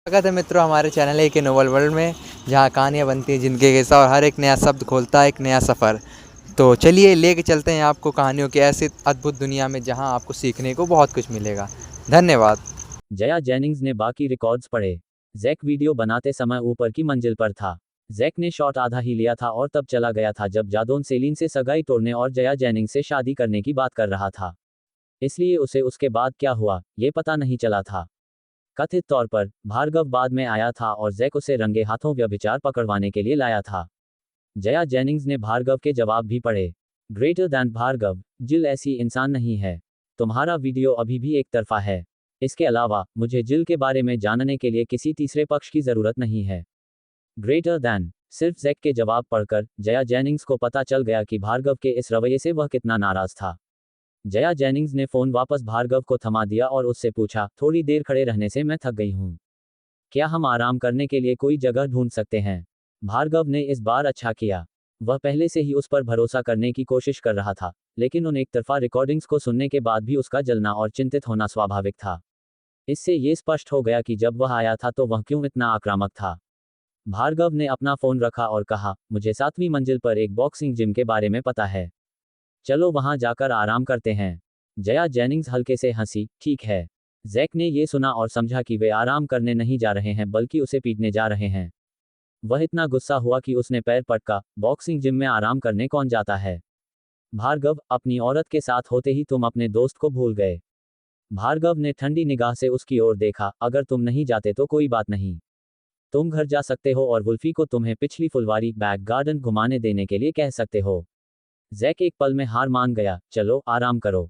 स्वागत है मित्रों हमारे चैनल एक नोवेल वर्ल्ड में, जहाँ कहानियाँ बनती हैं जिनके जैसा और हर एक नया शब्द खोलता है एक नया सफ़र। तो चलिए लेके चलते हैं आपको कहानियों की ऐसी अद्भुत दुनिया में, जहाँ आपको सीखने को बहुत कुछ मिलेगा। धन्यवाद। जया जेनिंग्स ने बाकी रिकॉर्ड्स पढ़े। जैक वीडियो बनाते समय ऊपर की मंजिल पर था। जैक ने शॉट आधा ही लिया था और तब चला गया था जब जादोन सेलिन से सगाई तोड़ने और जया जेनिंग्स से शादी करने की बात कर रहा था। इसलिए उसे उसके बाद क्या हुआ ये पता नहीं चला था। कथित तौर पर भार्गव बाद में आया था और जैक उसे रंगे हाथों व्यभिचार पकड़वाने के लिए लाया था। जया जेनिंग्स ने भार्गव के जवाब भी पढ़े। ग्रेटर दैन भार्गव, जिल ऐसी इंसान नहीं है। तुम्हारा वीडियो अभी भी एक तरफा है। इसके अलावा मुझे जिल के बारे में जानने के लिए किसी तीसरे पक्ष की जरूरत नहीं है। Greater than. सिर्फ जैक के जवाब पढ़कर जया जेनिंग्स को पता चल गया कि भार्गव के इस रवैये से वह कितना नाराज था। जया जेनिंग्स ने फोन वापस भार्गव को थमा दिया और उससे पूछा, थोड़ी देर खड़े रहने से मैं थक गई हूँ। क्या हम आराम करने के लिए कोई जगह ढूंढ सकते हैं? भार्गव ने इस बार अच्छा किया। वह पहले से ही उस पर भरोसा करने की कोशिश कर रहा था, लेकिन उन एकतरफा रिकॉर्डिंग्स को सुनने के बाद भी उसका जलना और चिंतित होना स्वाभाविक था। इससे ये स्पष्ट हो गया कि जब वह आया था तो वह क्यों इतना आक्रामक था। भार्गव ने अपना फोन रखा और कहा, मुझे 7वीं मंजिल पर एक बॉक्सिंग जिम के बारे में पता है। चलो वहां जाकर आराम करते हैं। जया जेनिंग्स हल्के से हंसी, ठीक है। जैक ने ये सुना और समझा कि वे आराम करने नहीं जा रहे हैं बल्कि उसे पीटने जा रहे हैं। वह इतना गुस्सा हुआ कि उसने पैर पटका, बॉक्सिंग जिम में आराम करने कौन जाता है? भार्गव, अपनी औरत के साथ होते ही तुम अपने दोस्त को भूल गए। भार्गव ने ठंडी निगाह से उसकी ओर देखा, अगर तुम नहीं जाते तो कोई बात नहीं। तुम घर जा सकते हो और वुल्फी को तुम्हें पिछली फुलवारी बैक गार्डन घुमाने देने के लिए कह सकते हो। जैक एक पल में हार मान गया, चलो आराम करो।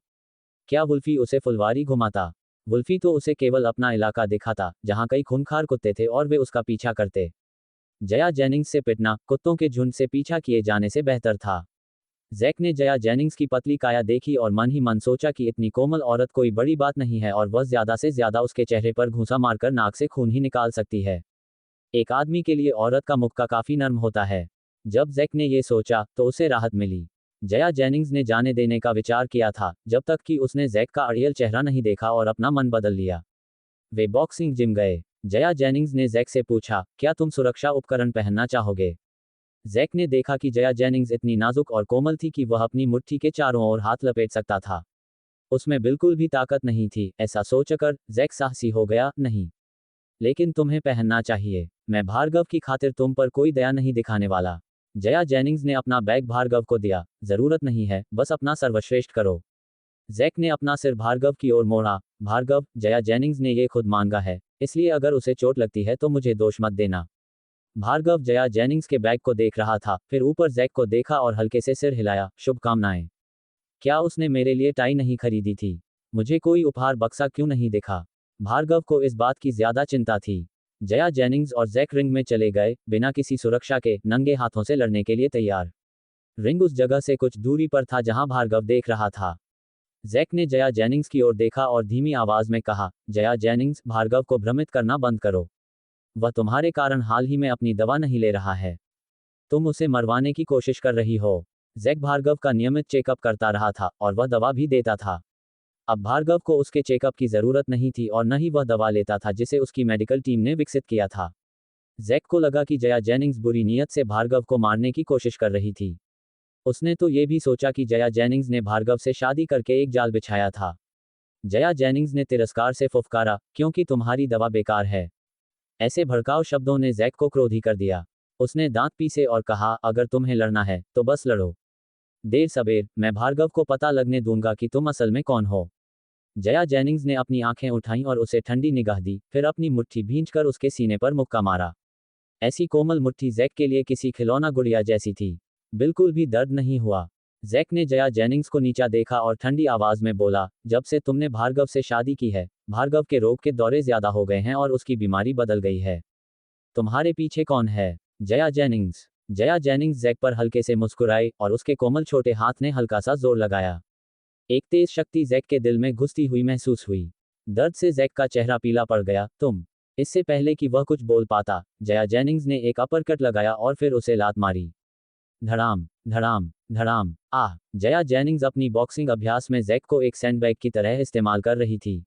क्या वुल्फी उसे फुलवारी घुमाता? वुल्फी तो उसे केवल अपना इलाका दिखाता, जहां कई खूंखार कुत्ते थे और वे उसका पीछा करते। जया जेनिंग्स से पिटना कुत्तों के झुंड से पीछा किए जाने से बेहतर था। जैक ने जया जेनिंग्स की पतली काया देखी और मन ही मन सोचा कि इतनी कोमल औरत कोई बड़ी बात नहीं है और वह ज्यादा से ज्यादा उसके चेहरे पर घूंसा मारकर नाक से खून ही निकाल सकती है। एक आदमी के लिए औरत का मुक्का काफी नर्म होता है। जब जैक ने ये सोचा तो उसे राहत मिली। जया जेनिंग्स ने जाने देने का विचार किया था, जब तक कि उसने जैक का अड़ियल चेहरा नहीं देखा और अपना मन बदल लिया। वे बॉक्सिंग जिम गए। जया जेनिंग्स ने जैक से पूछा, क्या तुम सुरक्षा उपकरण पहनना चाहोगे? जैक ने देखा कि जया जेनिंग्स इतनी नाजुक और कोमल थी कि वह अपनी मुट्ठी के चारों ओर हाथ लपेट सकता था। उसमें बिल्कुल भी ताकत नहीं थी, ऐसा सोचकर जैक साहसी हो गया, नहीं। लेकिन तुम्हें पहनना चाहिए। मैं भार्गव की खातिर तुम पर कोई दया नहीं दिखाने वाला। जया जेनिंग्स ने अपना बैग भार्गव को दिया, जरूरत नहीं है, बस अपना सर्वश्रेष्ठ करो। जैक ने अपना सिर भार्गव की ओर मोड़ा। भार्गव, जया जेनिंग्स ने ये खुद मांगा है, इसलिए अगर उसे चोट लगती है तो मुझे दोष मत देना। भार्गव जया जेनिंग्स के बैग को देख रहा था, फिर ऊपर जैक को देखा और हल्के से सिर हिलाया, शुभकामनाएं। क्या उसने मेरे लिए टाई नहीं खरीदी थी? मुझे कोई उपहार बक्सा क्यों नहीं दिखा? भार्गव को इस बात की ज्यादा चिंता थी। जया जेनिंग्स और जैक रिंग में चले गए, बिना किसी सुरक्षा के, नंगे हाथों से लड़ने के लिए तैयार। रिंग उस जगह से कुछ दूरी पर था जहां भार्गव देख रहा था। जैक ने जया जेनिंग्स की ओर देखा और धीमी आवाज में कहा, जया जेनिंग्स, भार्गव को भ्रमित करना बंद करो। वह तुम्हारे कारण हाल ही में अपनी दवा नहीं ले रहा है। तुम उसे मरवाने की कोशिश कर रही हो। जैक भार्गव का नियमित चेकअप करता रहा था और वह दवा भी देता था। अब भार्गव को उसके चेकअप की जरूरत नहीं थी और न ही वह दवा लेता था जिसे उसकी मेडिकल टीम ने विकसित किया था। जैक को लगा कि जया जेनिंग्स बुरी नीयत से भार्गव को मारने की कोशिश कर रही थी। उसने तो ये भी सोचा कि जया जेनिंग्स ने भार्गव से शादी करके एक जाल बिछाया था। जया जेनिंग्स ने तिरस्कार से फुफकारा, क्योंकि तुम्हारी दवा बेकार है। ऐसे भड़काऊ शब्दों ने जैक को क्रोधी कर दिया। उसने दांत पीसे और कहा, अगर तुम्हें लड़ना है तो बस लड़ो। देर सबेर मैं भार्गव को पता लगने दूंगा कि तुम असल में कौन हो। जया जेनिंग्स ने अपनी आंखें उठाईं और उसे ठंडी निगाह दी, फिर अपनी मुट्ठी भींचकर उसके सीने पर मुक्का मारा। ऐसी कोमल मुट्ठी जैक के लिए किसी खिलौना गुड़िया जैसी थी। बिल्कुल भी दर्द नहीं हुआ। जैक ने जया जेनिंग्स को नीचा देखा और ठंडी आवाज में बोला, जब से तुमने भार्गव से शादी की है, भार्गव के रोग के दौरे ज्यादा हो गए हैं और उसकी बीमारी बदल गई है। तुम्हारे पीछे कौन है? Jaya Jennings. Jaya Jennings Jack पर हल्के से मुस्कुराई और उसके कोमल छोटे हाथ ने हल्का सा जोर लगाया। एक तेज शक्ति जैक के दिल में घुसती हुई महसूस हुई। दर्द से जैक का चेहरा पीला पड़ गया। तुम। इससे पहले कि वह कुछ बोल पाता, जया जेनिंग्स ने एक अपरकट लगाया और फिर उसे लात मारी। धड़ाम, धड़ाम, धड़ाम, आह! जया जेनिंग्स अपनी बॉक्सिंग अभ्यास में जैक को एक सैंडबैग की तरह इस्तेमाल कर रही थी।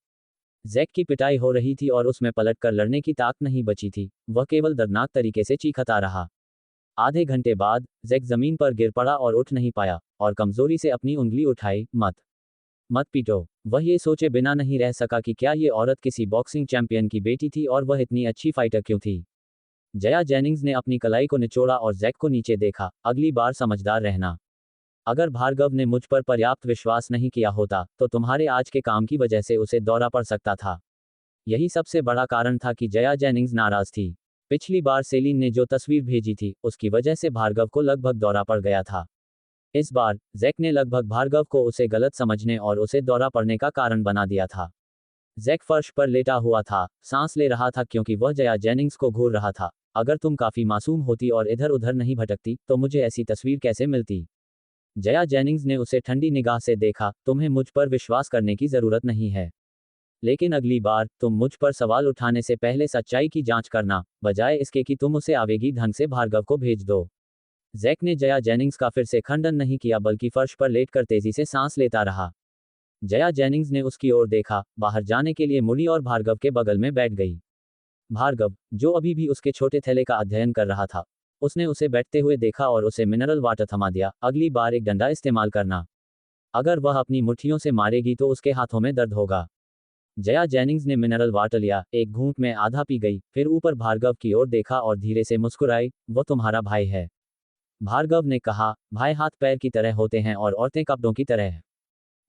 जैक की पिटाई हो रही थी और उसमें पलटकर लड़ने की ताकत नहीं बची थी, वह केवल दर्दनाक तरीके से चीखता रहा। आधे घंटे बाद जैक जमीन पर गिर पड़ा और उठ नहीं पाया, और कमजोरी से अपनी उंगली उठाई। मत मत पीटो। वह ये सोचे बिना नहीं रह सका कि क्या ये औरत किसी बॉक्सिंग चैंपियन की बेटी थी और वह इतनी अच्छी फाइटर क्यों थी। जया जेनिंग्स ने अपनी कलाई को निचोड़ा और जैक को नीचे देखा। अगली बार समझदार रहना। अगर भार्गव ने मुझ पर पर्याप्त विश्वास नहीं किया होता तो तुम्हारे आज के काम की वजह से उसे दौरा पड़ सकता था। यही सबसे बड़ा कारण था कि जया जेनिंग्स नाराज थी। पिछली बार सेलिन ने जो तस्वीर भेजी थी उसकी वजह से भार्गव को लगभग दौरा पड़ गया था। इस बार जैक ने लगभग भार्गव को उसे गलत समझने और उसे दौरा पड़ने का कारण बना दिया था। जैक फर्श पर लेटा हुआ था, सांस ले रहा था क्योंकि वह जया जेनिंग्स को घूर रहा था। अगर तुम काफी मासूम होती और इधर उधर नहीं भटकती तो मुझे ऐसी तस्वीर कैसे मिलती। जया जेनिंग्स ने उसे ठंडी निगाह से देखा। तुम्हें मुझ पर विश्वास करने की जरूरत नहीं है, लेकिन अगली बार तुम मुझ पर सवाल उठाने से पहले सच्चाई की जांच करना, बजाय इसके कि तुम उसे आवेगी ढंग से भार्गव को भेज दो। जैक ने जया जेनिंग्स का फिर से खंडन नहीं किया बल्कि फर्श पर लेटकर तेजी से सांस लेता रहा। जया जेनिंग्स ने उसकी ओर देखा, बाहर जाने के लिए मुड़ी और भार्गव के बगल में बैठ गई। भार्गव, जो अभी भी उसके छोटे थैले का अध्ययन कर रहा था, उसने उसे बैठते हुए देखा और उसे मिनरल वाटर थमा दिया। अगली बार एक डंडा इस्तेमाल करना। अगर वह अपनी मुट्ठियों से मारेगी तो उसके हाथों में दर्द होगा। जया जेनिंग्स ने मिनरल वाटर लिया, एक घूंट में आधा पी गई, फिर ऊपर भार्गव की ओर देखा और धीरे से मुस्कुराई। वह तुम्हारा भाई है। भार्गव ने कहा, भाई हाथ पैर की तरह होते हैं और औरतें कपड़ों की तरह।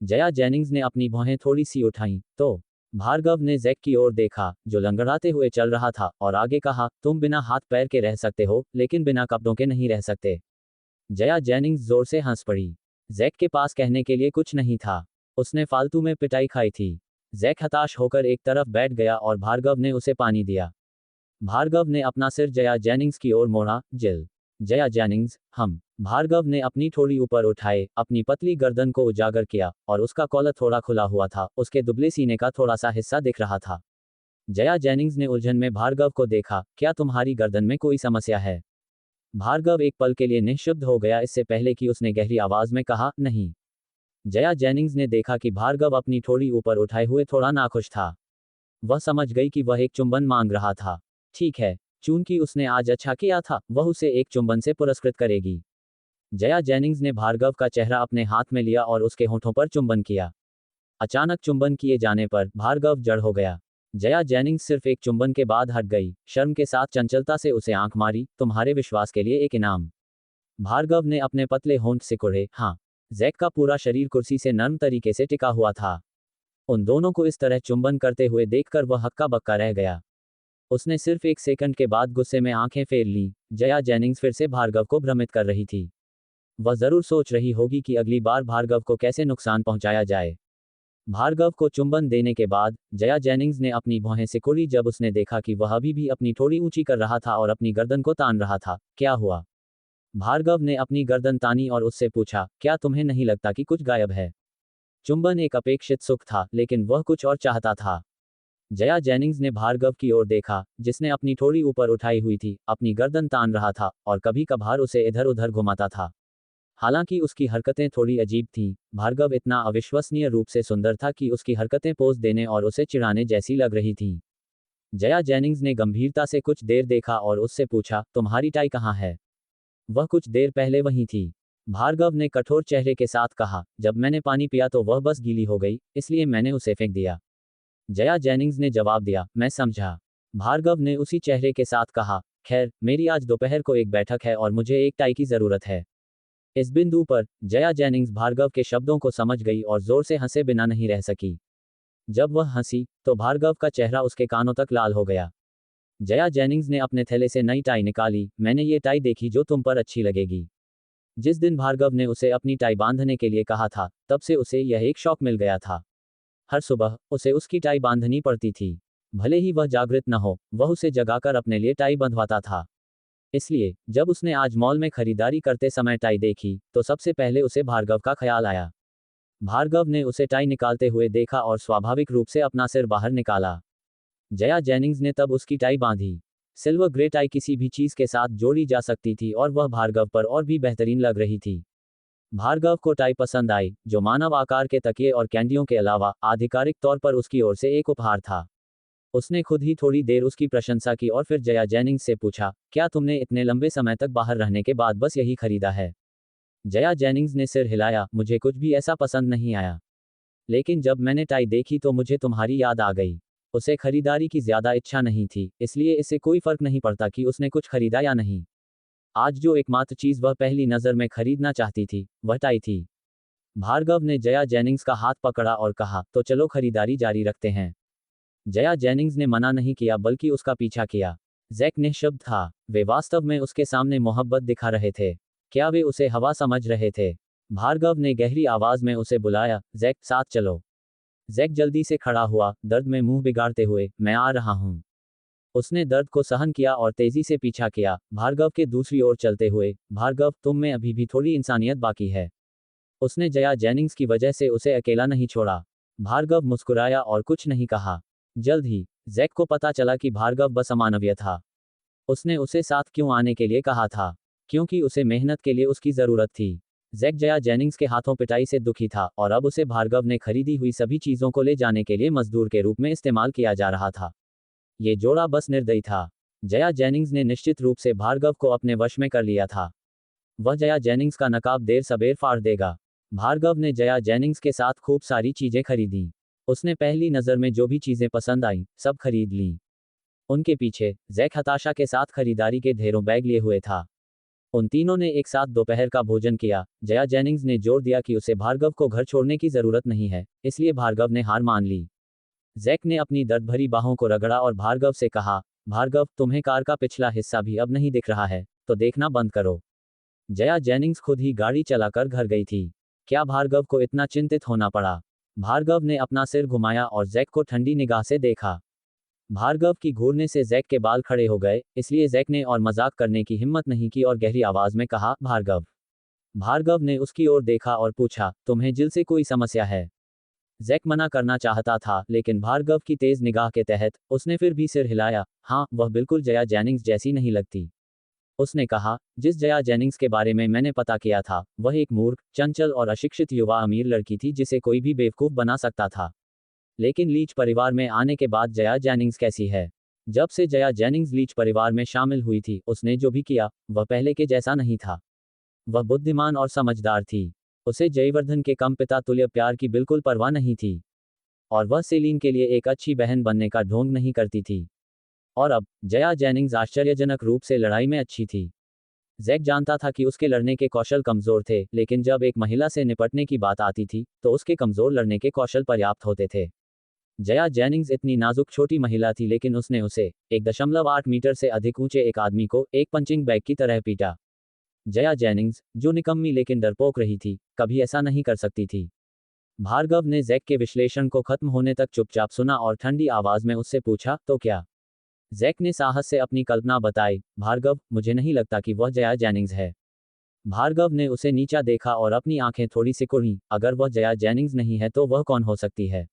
जया जेनिंग्स ने अपनी भौहें थोड़ी सी उठाईं, तो भार्गव ने जैक की ओर देखा, जो लंगड़ाते हुए चल रहा था, और आगे कहा, तुम बिना हाथ पैर के रह सकते हो, लेकिन बिना कपड़ों के नहीं रह सकते। जया जेनिंग्स जोर से हंस पड़ी। जैक के पास कहने के लिए कुछ नहीं था। उसने फालतू में पिटाई खाई थी। जैक हताश होकर एक तरफ बैठ गया और भार्गव ने उसे पानी दिया। भार्गव ने अपना सिर जया जेनिंग्स की ओर मोड़ा। जिल। जया जेनिंग्स, हम। भार्गव ने अपनी ठोड़ी ऊपर उठाए, अपनी पतली गर्दन को उजागर किया, और उसका कॉलर थोड़ा खुला हुआ था, उसके दुबले सीने का थोड़ा सा हिस्सा दिख रहा था। जया जेनिंग्स ने उलझन में भार्गव को देखा। क्या तुम्हारी गर्दन में कोई समस्या है? भार्गव एक पल के लिए निःशब्द हो गया, इससे पहले कि उसने गहरी आवाज में कहा, नहीं। जया जेनिंग्स ने देखा कि भार्गव अपनी ठोड़ी ऊपर उठाए हुए थोड़ा नाखुश था। वह समझ गई कि वह एक चुंबन मांग रहा था। ठीक है, चूंकि उसने आज अच्छा किया था, वह उसे एक चुंबन से पुरस्कृत करेगी। जया जेनिंग्स ने भार्गव का चेहरा अपने हाथ में लिया और उसके होठों पर चुंबन किया। अचानक चुंबन किए जाने पर भार्गव जड़ हो गया। जया जेनिंग्स सिर्फ एक चुंबन के बाद हट गई, शर्म के साथ चंचलता से उसे आंख मारी। तुम्हारे विश्वास के लिए एक इनाम। भार्गव ने अपने पतले होंठ सिकुड़े। हाँ। जैक का पूरा शरीर कुर्सी से नर्म तरीके से टिका हुआ था। उन दोनों को इस तरह चुंबन करते हुए देखकर वह हक्का बक्का रह गया। उसने सिर्फ एक सेकंड के बाद गुस्से में आंखें फेर लीं। जया जेनिंग्स फिर से भार्गव को भ्रमित कर रही थी। वह जरूर सोच रही होगी कि अगली बार भार्गव को कैसे नुकसान पहुंचाया जाए। भार्गव को चुंबन देने के बाद जया जेनिंग्स ने अपनी भौहें सिकुड़ी जब उसने देखा कि वह अभी भी अपनी ठोड़ी ऊंची कर रहा था और अपनी गर्दन को तान रहा था। क्या हुआ? भार्गव ने अपनी गर्दन तानी और उससे पूछा, क्या तुम्हें नहीं लगता कि कुछ गायब है? चुंबन एक अपेक्षित सुख था, लेकिन वह कुछ और चाहता था। जया जेनिंग्स ने भार्गव की ओर देखा, जिसने अपनी ठोड़ी ऊपर उठाई हुई थी, अपनी गर्दन तान रहा था, और कभी कभार उसे इधर उधर घुमाता था। हालांकि उसकी हरकतें थोड़ी अजीब थीं, भार्गव इतना अविश्वसनीय रूप से सुंदर था कि उसकी हरकतें पोज देने और उसे चिढ़ाने जैसी लग रही थीं। जया जेनिंग्स ने गंभीरता से कुछ देर देखा और उससे पूछा, तुम्हारी टाई कहाँ है? वह कुछ देर पहले वहीं थी। भार्गव ने कठोर चेहरे के साथ कहा, जब मैंने पानी पिया तो वह बस गीली हो गई, इसलिए मैंने उसे फेंक दिया। जया जेनिंग्स ने जवाब दिया, मैं समझा। भार्गव ने उसी चेहरे के साथ कहा, खैर, मेरी आज दोपहर को एक बैठक है और मुझे एक टाई की जरूरत है। इस बिंदु पर जया जेनिंग्स भार्गव के शब्दों को समझ गई और जोर से हंसे बिना नहीं रह सकी। जब वह हंसी तो भार्गव का चेहरा उसके कानों तक लाल हो गया। जया जेनिंग्स ने अपने थैले से नई टाई निकाली। मैंने ये टाई देखी जो तुम पर अच्छी लगेगी। जिस दिन भार्गव ने उसे अपनी टाई बांधने के लिए कहा था, तब से उसे यह एक शौक मिल गया था। हर सुबह उसे उसकी टाई बांधनी पड़ती थी। भले ही वह जागृत न हो, वह उसे जगाकर अपने लिए टाई बंधवाता था। इसलिए जब उसने आज मॉल में खरीदारी करते समय टाई देखी तो सबसे पहले उसे भार्गव का ख्याल आया। भार्गव ने उसे टाई निकालते हुए देखा और स्वाभाविक रूप से अपना सिर बाहर निकाला। जया जेनिंग्स ने तब उसकी टाई बांधी। सिल्वर ग्रे टाई किसी भी चीज के साथ जोड़ी जा सकती थी और वह भार्गव पर और भी बेहतरीन लग रही थी। भार्गव को टाई पसंद आई, जो मानव आकार के तकिए और कैंडियों के अलावा आधिकारिक तौर पर उसकी ओर से एक उपहार था। उसने खुद ही थोड़ी देर उसकी प्रशंसा की और फिर जया जेनिंग्स से पूछा, क्या तुमने इतने लंबे समय तक बाहर रहने के बाद बस यही खरीदा है? जया जेनिंग्स ने सिर हिलाया, मुझे कुछ भी ऐसा पसंद नहीं आया। लेकिन जब मैंने टाई देखी तो मुझे तुम्हारी याद आ गई। उसे खरीदारी की ज्यादा इच्छा नहीं थी, इसलिए इससे कोई फर्क नहीं पड़ता कि उसने कुछ खरीदा या नहीं। आज जो एकमात्र चीज वह पहली नजर में खरीदना चाहती थी, वह टाई थी। भार्गव ने जया जेनिंग्स का हाथ पकड़ा और कहा, तो चलो खरीदारी जारी रखते हैं। जया जेनिंग्स ने मना नहीं किया बल्कि उसका पीछा किया। जैक निःशब्द था। वे वास्तव में उसके सामने मोहब्बत दिखा रहे थे। क्या वे उसे हवा समझ रहे थे? भार्गव ने गहरी आवाज में उसे बुलाया, जैक, साथ चलो। जैक जल्दी से खड़ा हुआ, दर्द में मुंह बिगाड़ते हुए, मैं आ रहा हूं। उसने दर्द को सहन किया और तेजी से पीछा किया, भार्गव के दूसरी ओर चलते हुए। भार्गव, तुम में अभी भी थोड़ी इंसानियत बाकी है। उसने जया जेनिंग्स की वजह से उसे अकेला नहीं छोड़ा। भार्गव मुस्कुराया और कुछ नहीं कहा। जल्द ही जैक को पता चला कि भार्गव बस अमानवीय था। उसने उसे साथ क्यों आने के लिए कहा था? क्योंकि उसे मेहनत के लिए उसकी जरूरत थी। जैक जया जेनिंग्स के हाथों पिटाई से दुखी था और अब उसे भार्गव ने खरीदी हुई सभी चीजों को ले जाने के लिए मजदूर के रूप में इस्तेमाल किया जा रहा था। ये जोड़ा बस निर्दयी था। जया जेनिंग्स ने निश्चित रूप से भार्गव को अपने वश में कर लिया था। वह जया जेनिंग्स का नकाब देर सबेर फाड़ देगा। भार्गव ने जया जेनिंग्स के साथ खूब सारी चीजें खरीदी। उसने पहली नजर में जो भी चीजें पसंद आई, सब खरीद ली। उनके पीछे जैक हताशा के साथ खरीदारी के ढेरों बैग लिए हुए था। उन तीनों ने एक साथ दोपहर का भोजन किया। जया जेनिंग्स ने जोर दिया कि उसे भार्गव को घर छोड़ने की जरूरत नहीं है, इसलिए भार्गव ने हार मान ली। जैक ने अपनी दर्द भरी बाहों को रगड़ा और भार्गव से कहा, भार्गव, तुम्हें कार का पिछला हिस्सा भी अब नहीं दिख रहा है, तो देखना बंद करो। जया जेनिंग्स खुद ही गाड़ी चलाकर घर गई थी। क्या भार्गव को इतना चिंतित होना पड़ा? भार्गव ने अपना सिर घुमाया और जैक को ठंडी निगाह से देखा। भार्गव की घूरने से जैक के बाल खड़े हो गए, इसलिए जैक ने और मजाक करने की हिम्मत नहीं की और गहरी आवाज में कहा, भार्गव। भार्गव ने उसकी ओर देखा और पूछा, तुम्हें जिल से कोई समस्या है? जैक मना करना चाहता था, लेकिन भार्गव की तेज निगाह के तहत उसने फिर भी सिर हिलाया। हाँ, वह बिल्कुल जया जेनिंग्स जैसी नहीं लगती। उसने कहा, जिस जया जेनिंग्स के बारे में मैंने पता किया था, वह एक मूर्ख, चंचल और अशिक्षित युवा अमीर लड़की थी जिसे कोई भी बेवकूफ बना सकता था। लेकिन लीच परिवार में आने के बाद जया जेनिंग्स कैसी है? जब से जया जेनिंग्स लीच परिवार में शामिल हुई थी, उसने जो भी किया, वह पहले के जैसा नहीं था। वह बुद्धिमान और समझदार थी। उसे जयवर्धन के कम पिता तुल्य प्यार की बिल्कुल परवाह नहीं थी। और वह सेलिन के लिए एक अच्छी बहन बनने का ढोंग नहीं करती थी। और अब जया जेनिंग्स आश्चर्यजनक रूप से लड़ाई में अच्छी थी। जैक जानता था कि उसके लड़ने के कौशल कमजोर थे, लेकिन जब एक महिला से निपटने की बात आती थी, तो उसके कमजोर लड़ने के कौशल पर्याप्त होते थे। जया जेनिंग्स इतनी नाजुक छोटी महिला थी, लेकिन उसने उसे 1.8 मीटर से अधिक ऊंचे एक आदमी को एक पंचिंग बैग की तरह पीटा। जया जेनिंग्स, जो निकम्मी लेकिन डरपोक रही थी, कभी ऐसा नहीं कर सकती थी। भार्गव ने जैक के विश्लेषण को खत्म होने तक चुपचाप सुना और ठंडी आवाज में उससे पूछा, तो क्या? जैक ने साहस से अपनी कल्पना बताई। भार्गव, मुझे नहीं लगता कि वह जया जेनिंग्स है। भार्गव ने उसे नीचा देखा और अपनी आंखें थोड़ी सिकुड़ी। अगर वह जया जेनिंग्स नहीं है तो वह कौन हो सकती है?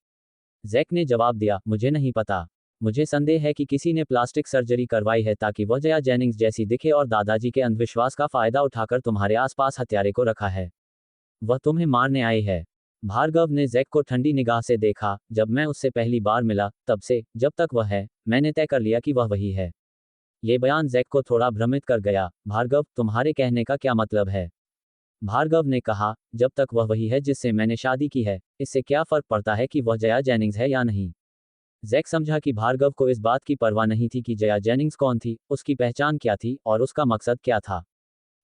जैक ने जवाब दिया, मुझे नहीं पता। मुझे संदेह है कि किसी ने प्लास्टिक सर्जरी करवाई है ताकि वह जया जेनिंग्स जैसी दिखे और दादाजी के अंधविश्वास का फायदा उठाकर तुम्हारे आसपास हत्यारे को रखा है। वह तुम्हें मारने आई है। भार्गव ने जैक को ठंडी निगाह से देखा। जब मैं उससे पहली बार मिला, तब से जब तक वह है, मैंने तय कर लिया कि वह वही है। ये बयान जैक को थोड़ा भ्रमित कर गया। भार्गव, तुम्हारे कहने का क्या मतलब है? भार्गव ने कहा, जब तक वह वही है जिससे मैंने शादी की है, इससे क्या फर्क पड़ता है कि वह जया जेनिंग्स है या नहीं? जैक समझा कि भार्गव को इस बात की परवाह नहीं थी कि जया जेनिंग्स कौन थी, उसकी पहचान क्या थी और उसका मकसद क्या था।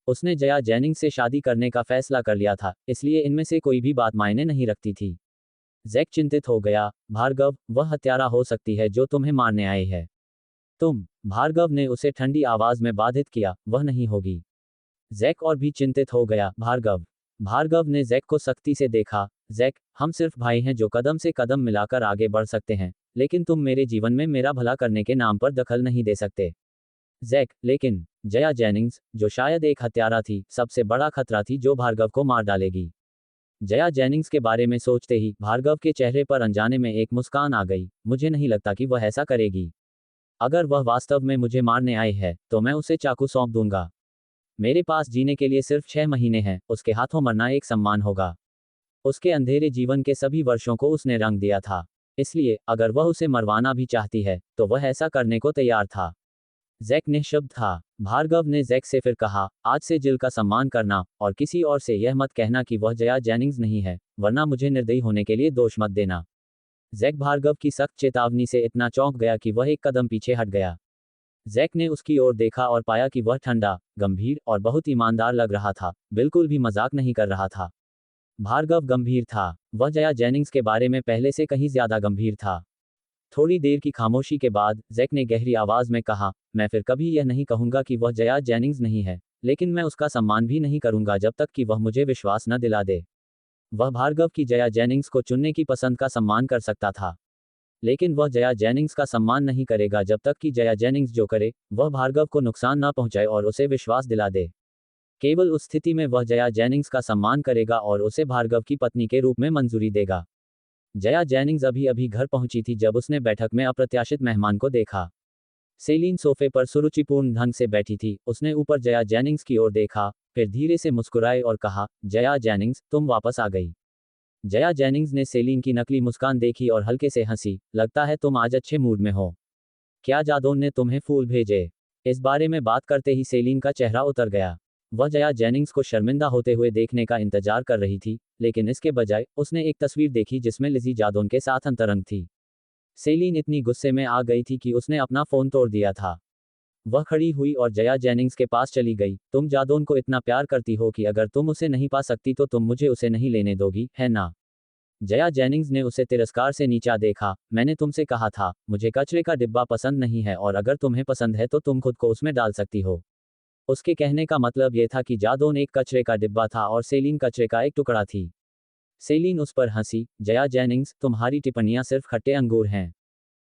उसने जया जेनिंग्स से शादी करने का फैसला कर लिया था, इसलिए इनमें से कोई भी बात मायने नहीं रखती थी। जैक चिंतित हो गया। भार्गव, वह हत्यारा हो सकती है जो तुम्हें मारने आई है। तुम? भार्गव ने उसे ठंडी आवाज में बाधित किया, वह नहीं होगी। जैक और भी चिंतित हो गया। भार्गव ने जैक को सख्ती से देखा। जैक, हम सिर्फ भाई हैं जो कदम से कदम मिलाकर आगे बढ़ सकते हैं, लेकिन तुम मेरे जीवन में मेरा भला करने के नाम पर दखल नहीं दे सकते। जैक, लेकिन जया जेनिंग्स, जो शायद एक हत्यारा थी, सबसे बड़ा खतरा थी जो भार्गव को मार डालेगी। जया जेनिंग्स के बारे में सोचते ही भार्गव के चेहरे पर अनजाने में एक मुस्कान आ गई। मुझे नहीं लगता कि वह ऐसा करेगी। अगर वह वास्तव में मुझे मारने आई है, तो मैं उसे चाकू सौंप दूंगा। मेरे पास जीने के लिए सिर्फ 6 महीने हैं, उसके हाथों मरना एक सम्मान होगा। उसके अंधेरे जीवन के सभी वर्षों को उसने रंग दिया था। इसलिए, अगर वह उसे मरवाना भी चाहती है, तो वह ऐसा करने को तैयार था। जैक निःशब्द था। भार्गव ने जैक से फिर कहा, आज से जिल का सम्मान करना, और किसी और से यह मत कहना कि वह जया जेनिंग्स नहीं है, वरना मुझे निर्दयी होने के लिए दोष मत देना। जैक भार्गव की सख्त चेतावनी से इतना चौंक गया कि वह एक कदम पीछे हट गया। जैक ने उसकी ओर देखा और पाया कि वह ठंडा, गंभीर और बहुत ईमानदार लग रहा था, बिल्कुल भी मजाक नहीं कर रहा था। भार्गव गंभीर था। वह जया जेनिंग्स के बारे में पहले से कहीं ज्यादा गंभीर था। थोड़ी देर की खामोशी के बाद जैक ने गहरी आवाज में कहा, मैं फिर कभी यह नहीं कहूंगा कि वह जया जेनिंग्स नहीं है, लेकिन मैं उसका सम्मान भी नहीं करूंगा जब तक कि वह मुझे विश्वास न दिला दे। वह भार्गव की जया जेनिंग्स को चुनने की पसंद का सम्मान कर सकता था, लेकिन वह जया जेनिंग्स का सम्मान नहीं करेगा जब तक कि जया जेनिंग्स जो करे, वह भार्गव को नुकसान न पहुंचाए और उसे विश्वास दिला दे। केवल उस स्थिति में वह जया जेनिंग्स का सम्मान करेगा और उसे भार्गव की पत्नी के रूप में मंजूरी देगा। जया जेनिंग्स अभी अभी घर पहुंची थी जब उसने बैठक में अप्रत्याशित मेहमान को देखा। सेलिन सोफे पर सुरुचिपूर्ण ढंग से बैठी थी। उसने ऊपर जया जेनिंग्स की ओर देखा, फिर धीरे से मुस्कुराए और कहा, जया जेनिंग्स, तुम वापस आ गई। जया जेनिंग्स ने सेलिन की नकली मुस्कान देखी और हल्के से हंसी। लगता है तुम आज अच्छे मूड में हो। क्या जादोन ने तुम्हें फूल भेजे? इस बारे में बात करते ही सेलिन का चेहरा उतर गया। वह जया जेनिंग्स को शर्मिंदा होते हुए देखने का इंतजार कर रही थी, लेकिन इसके बजाय उसने एक तस्वीर देखी जिसमें लिजी जादोन के साथ अंतरंग थी। सेलिन इतनी गुस्से में आ गई थी कि उसने अपना फोन तोड़ दिया था। वह खड़ी हुई और जया जेनिंग्स के पास चली गई। तुम जादोन को इतना प्यार करती हो कि अगर तुम उसे नहीं पा सकती तो तुम मुझे उसे नहीं लेने दोगी, है ना? जया जेनिंग्स ने उसे तिरस्कार से नीचा देखा। मैंने तुमसे कहा था, मुझे कचरे का डिब्बा पसंद नहीं है और अगर तुम्हें पसंद है तो तुम खुद को उसमें डाल सकती हो। उसके कहने का मतलब यह था कि जादोन एक कचरे का डिब्बा था और सेलिन कचरे का एक टुकड़ा थी। सेलिन उस पर हंसी। जया जेनिंग्स, तुम्हारी टिप्पणियां सिर्फ खट्टे अंगूर हैं।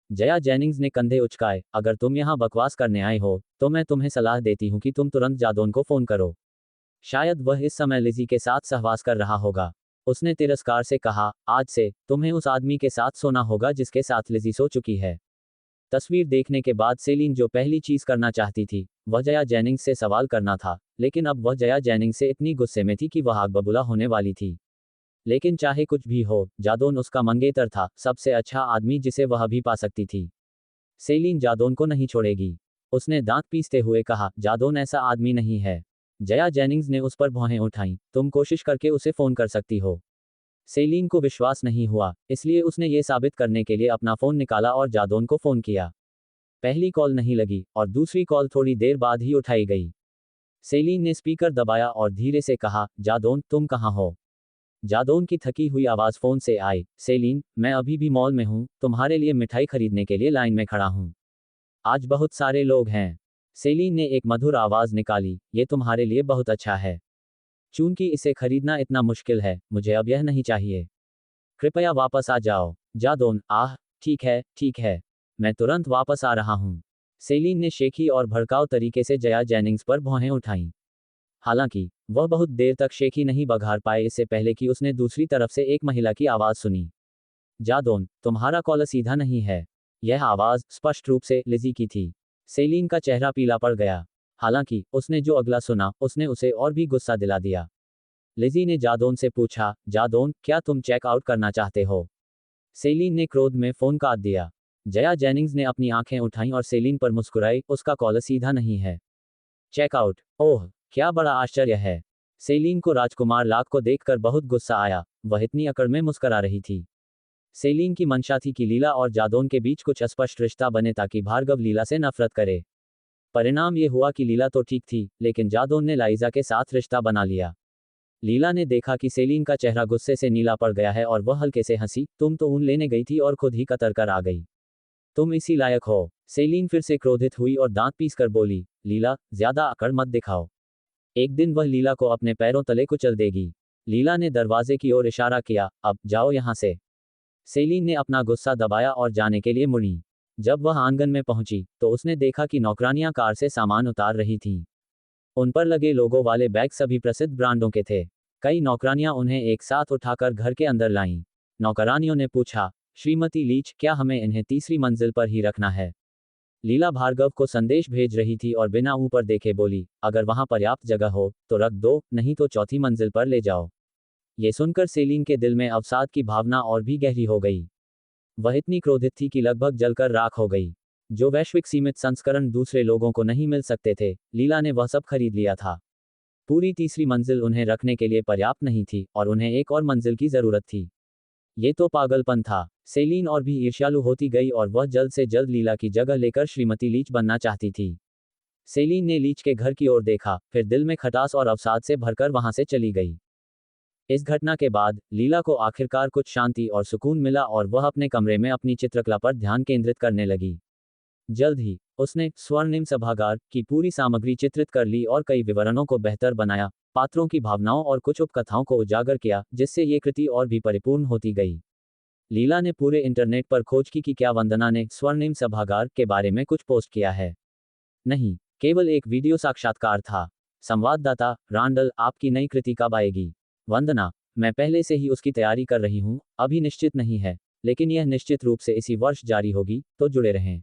जया जेनिंग्स ने कंधे उचकाए। अगर तुम यहाँ बकवास करने आए हो, तो मैं तुम्हें सलाह देती हूँ कि तुम तुरंत जादोन को फोन करो। शायद वह इस समय लिजी के साथ सहवास कर रहा होगा। उसने तिरस्कार से कहा, आज से तुम्हें उस आदमी के साथ सोना होगा जिसके साथ लिजी सो चुकी है। तस्वीर देखने के बाद सेलिन जो पहली चीज करना चाहती थी, वह जया जेनिंग्स से सवाल करना था, लेकिन अब वह जया जेनिंग्स से इतनी गुस्से में थी कि वह आग बबूला होने वाली थी। लेकिन चाहे कुछ भी हो, जादोन उसका मंगेतर था, सबसे अच्छा आदमी जिसे वह भी पा सकती थी। सेलिन जादोन को नहीं छोड़ेगी। उसने दांत पीसते हुए कहा, जादोन ऐसा आदमी नहीं है। जया जेनिंग्स ने उस पर भौहें उठाईं। तुम कोशिश करके उसे फोन कर सकती हो। सेलिन को विश्वास नहीं हुआ, इसलिए उसने ये साबित करने के लिए अपना फोन निकाला और जादोन को फोन किया। पहली कॉल नहीं लगी और दूसरी कॉल थोड़ी देर बाद ही उठाई गई। सेलिन ने स्पीकर दबाया और धीरे से कहा, जादोन, तुम कहाँ हो? जादोन की थकी हुई आवाज फोन से आई, सेलिन, मैं अभी भी मॉल में हूँ, तुम्हारे लिए मिठाई खरीदने के लिए लाइन में खड़ा हूँ। आज बहुत सारे लोग हैं। सेलिन ने एक मधुर आवाज निकाली, ये तुम्हारे लिए बहुत अच्छा है। चूंकि इसे खरीदना इतना मुश्किल है, मुझे अब यह नहीं चाहिए। कृपया वापस आ जाओ। जादोन, आह, ठीक है, मैं तुरंत वापस आ रहा हूँ। सेलिन ने शेखी और भड़काऊ तरीके से जया जेनिंग्स पर भौहें उठाईं। हालांकि, वह बहुत देर तक शेखी नहीं बघार पाए इससे पहले कि उसने दूसरी तरफ से एक महिला की आवाज सुनी। जादोन, तुम्हारा कॉल सीधा नहीं है। यह आवाज स्पष्ट रूप से लिजी की थी। सेलिन का चेहरा पीला पड़ गया। हालांकि, उसने जो अगला सुना, उसने उसे और भी गुस्सा दिला दिया। लिजी ने जादोन से पूछा, जादोन, क्या तुम चेक आउट करना चाहते हो? सेलिन ने क्रोध में फोन काट दिया। जया जेनिंग्स ने अपनी आंखें उठाईं और सेलिन पर मुस्कुराई, उसका कॉल सीधा नहीं है। चेकआउट, ओह, क्या बड़ा आश्चर्य है। सेलिन को राजकुमार लाख को देखकर बहुत गुस्सा आया। वह इतनी अकड़ में मुस्करा रही थी। सेलिन की मंशा थी कि लीला और जादोन के बीच कुछ स्पष्ट रिश्ता बने ताकि भार्गव लीला से नफरत करे। परिणाम ये हुआ कि लीला तो ठीक थी, लेकिन जादोन ने लाइजा के साथ रिश्ता बना लिया। लीला ने देखा कि सेलिन का चेहरा गुस्से से नीला पड़ गया है और वह हल्के से हंसी। तुम तो ऊन लेने गई थी और खुद ही कतर कर आ गई। तुम इसी लायक हो। सेलिन फिर से क्रोधित हुई और दांत पीसकर बोली, लीला, ज्यादा अकड़ मत दिखाओ। एक दिन वह लीला को अपने पैरों तले कुचल देगी। लीला ने दरवाजे की ओर इशारा किया, अब जाओ यहां से। सेलिन ने अपना गुस्सा दबाया और जाने के लिए मुड़ी। जब वह आंगन में पहुंची, तो उसने देखा कि नौकरानियां कार से सामान उतार रही थीं। उन पर लगे लोगों वाले बैग सभी प्रसिद्ध ब्रांडों के थे। कई नौकरानियां उन्हें एक साथ उठाकर घर के अंदर लाईं। नौकरानियों ने पूछा, श्रीमती लीच, क्या हमें इन्हें तीसरी मंजिल पर ही रखना है? लीला भार्गव को संदेश भेज रही थी और बिना ऊपर देखे बोली, अगर वहां पर्याप्त जगह हो तो रख दो, नहीं तो चौथी मंजिल पर ले जाओ। ये सुनकर सेलिन के दिल में अवसाद की भावना और भी गहरी हो गई। वह इतनी क्रोधित थी कि लगभग जलकर राख हो गई। जो वैश्विक सीमित संस्करण दूसरे लोगों को नहीं मिल सकते थे, लीला ने वह सब खरीद लिया था। पूरी तीसरी मंजिल उन्हें रखने के लिए पर्याप्त नहीं थी और उन्हें एक और मंजिल की जरूरत थी। ये तो पागलपन था। सेलिन और भी ईर्ष्यालु होती गई और वह जल्द से जल्द लीला की जगह लेकर श्रीमती लीच बनना चाहती थी। सेलिन ने लीच के घर की ओर देखा, फिर दिल में खटास और अवसाद से भरकर वहां से चली गई। इस घटना के बाद लीला को आखिरकार कुछ शांति और सुकून मिला और वह अपने कमरे में अपनी चित्रकला पर ध्यान केंद्रित करने लगी। जल्द ही उसने स्वर्णिम सभागार की पूरी सामग्री चित्रित कर ली और कई विवरणों को बेहतर बनाया, पात्रों की भावनाओं और कुछ उपकथाओं को उजागर किया, जिससे ये कृति और भी परिपूर्ण होती गई। लीला ने पूरे इंटरनेट पर खोज की कि क्या वंदना ने स्वर्णिम सभागार के बारे में कुछ पोस्ट किया है। नहीं, केवल एक वीडियो साक्षात्कार था। संवाददाता, रांडल, आपकी नई कृति कब आएगी? वंदना, मैं पहले से ही उसकी तैयारी कर रही हूँ, अभी निश्चित नहीं है, लेकिन यह निश्चित रूप से इसी वर्ष जारी होगी, तो जुड़े रहें।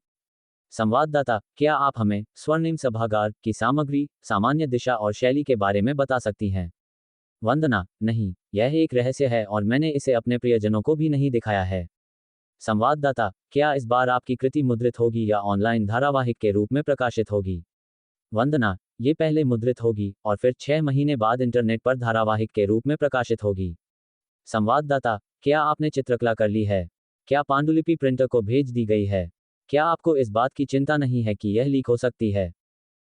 संवाददाता, क्या आप हमें स्वर्णिम सभागार की सामग्री, सामान्य दिशा और शैली के बारे में बता सकती हैं? वंदना, नहीं, यह एक रहस्य है और मैंने इसे अपने प्रियजनों को भी नहीं दिखाया है। संवाददाता, क्या इस बार आपकी कृति मुद्रित होगी या ऑनलाइन धारावाहिक के रूप में प्रकाशित होगी? वंदना, ये पहले मुद्रित होगी और फिर 6 महीने बाद इंटरनेट पर धारावाहिक के रूप में प्रकाशित होगी। संवाददाता, क्या आपने चित्रकला कर ली है? क्या पांडुलिपि प्रिंटर को भेज दी गई है? क्या आपको इस बात की चिंता नहीं है कि यह लीक हो सकती है?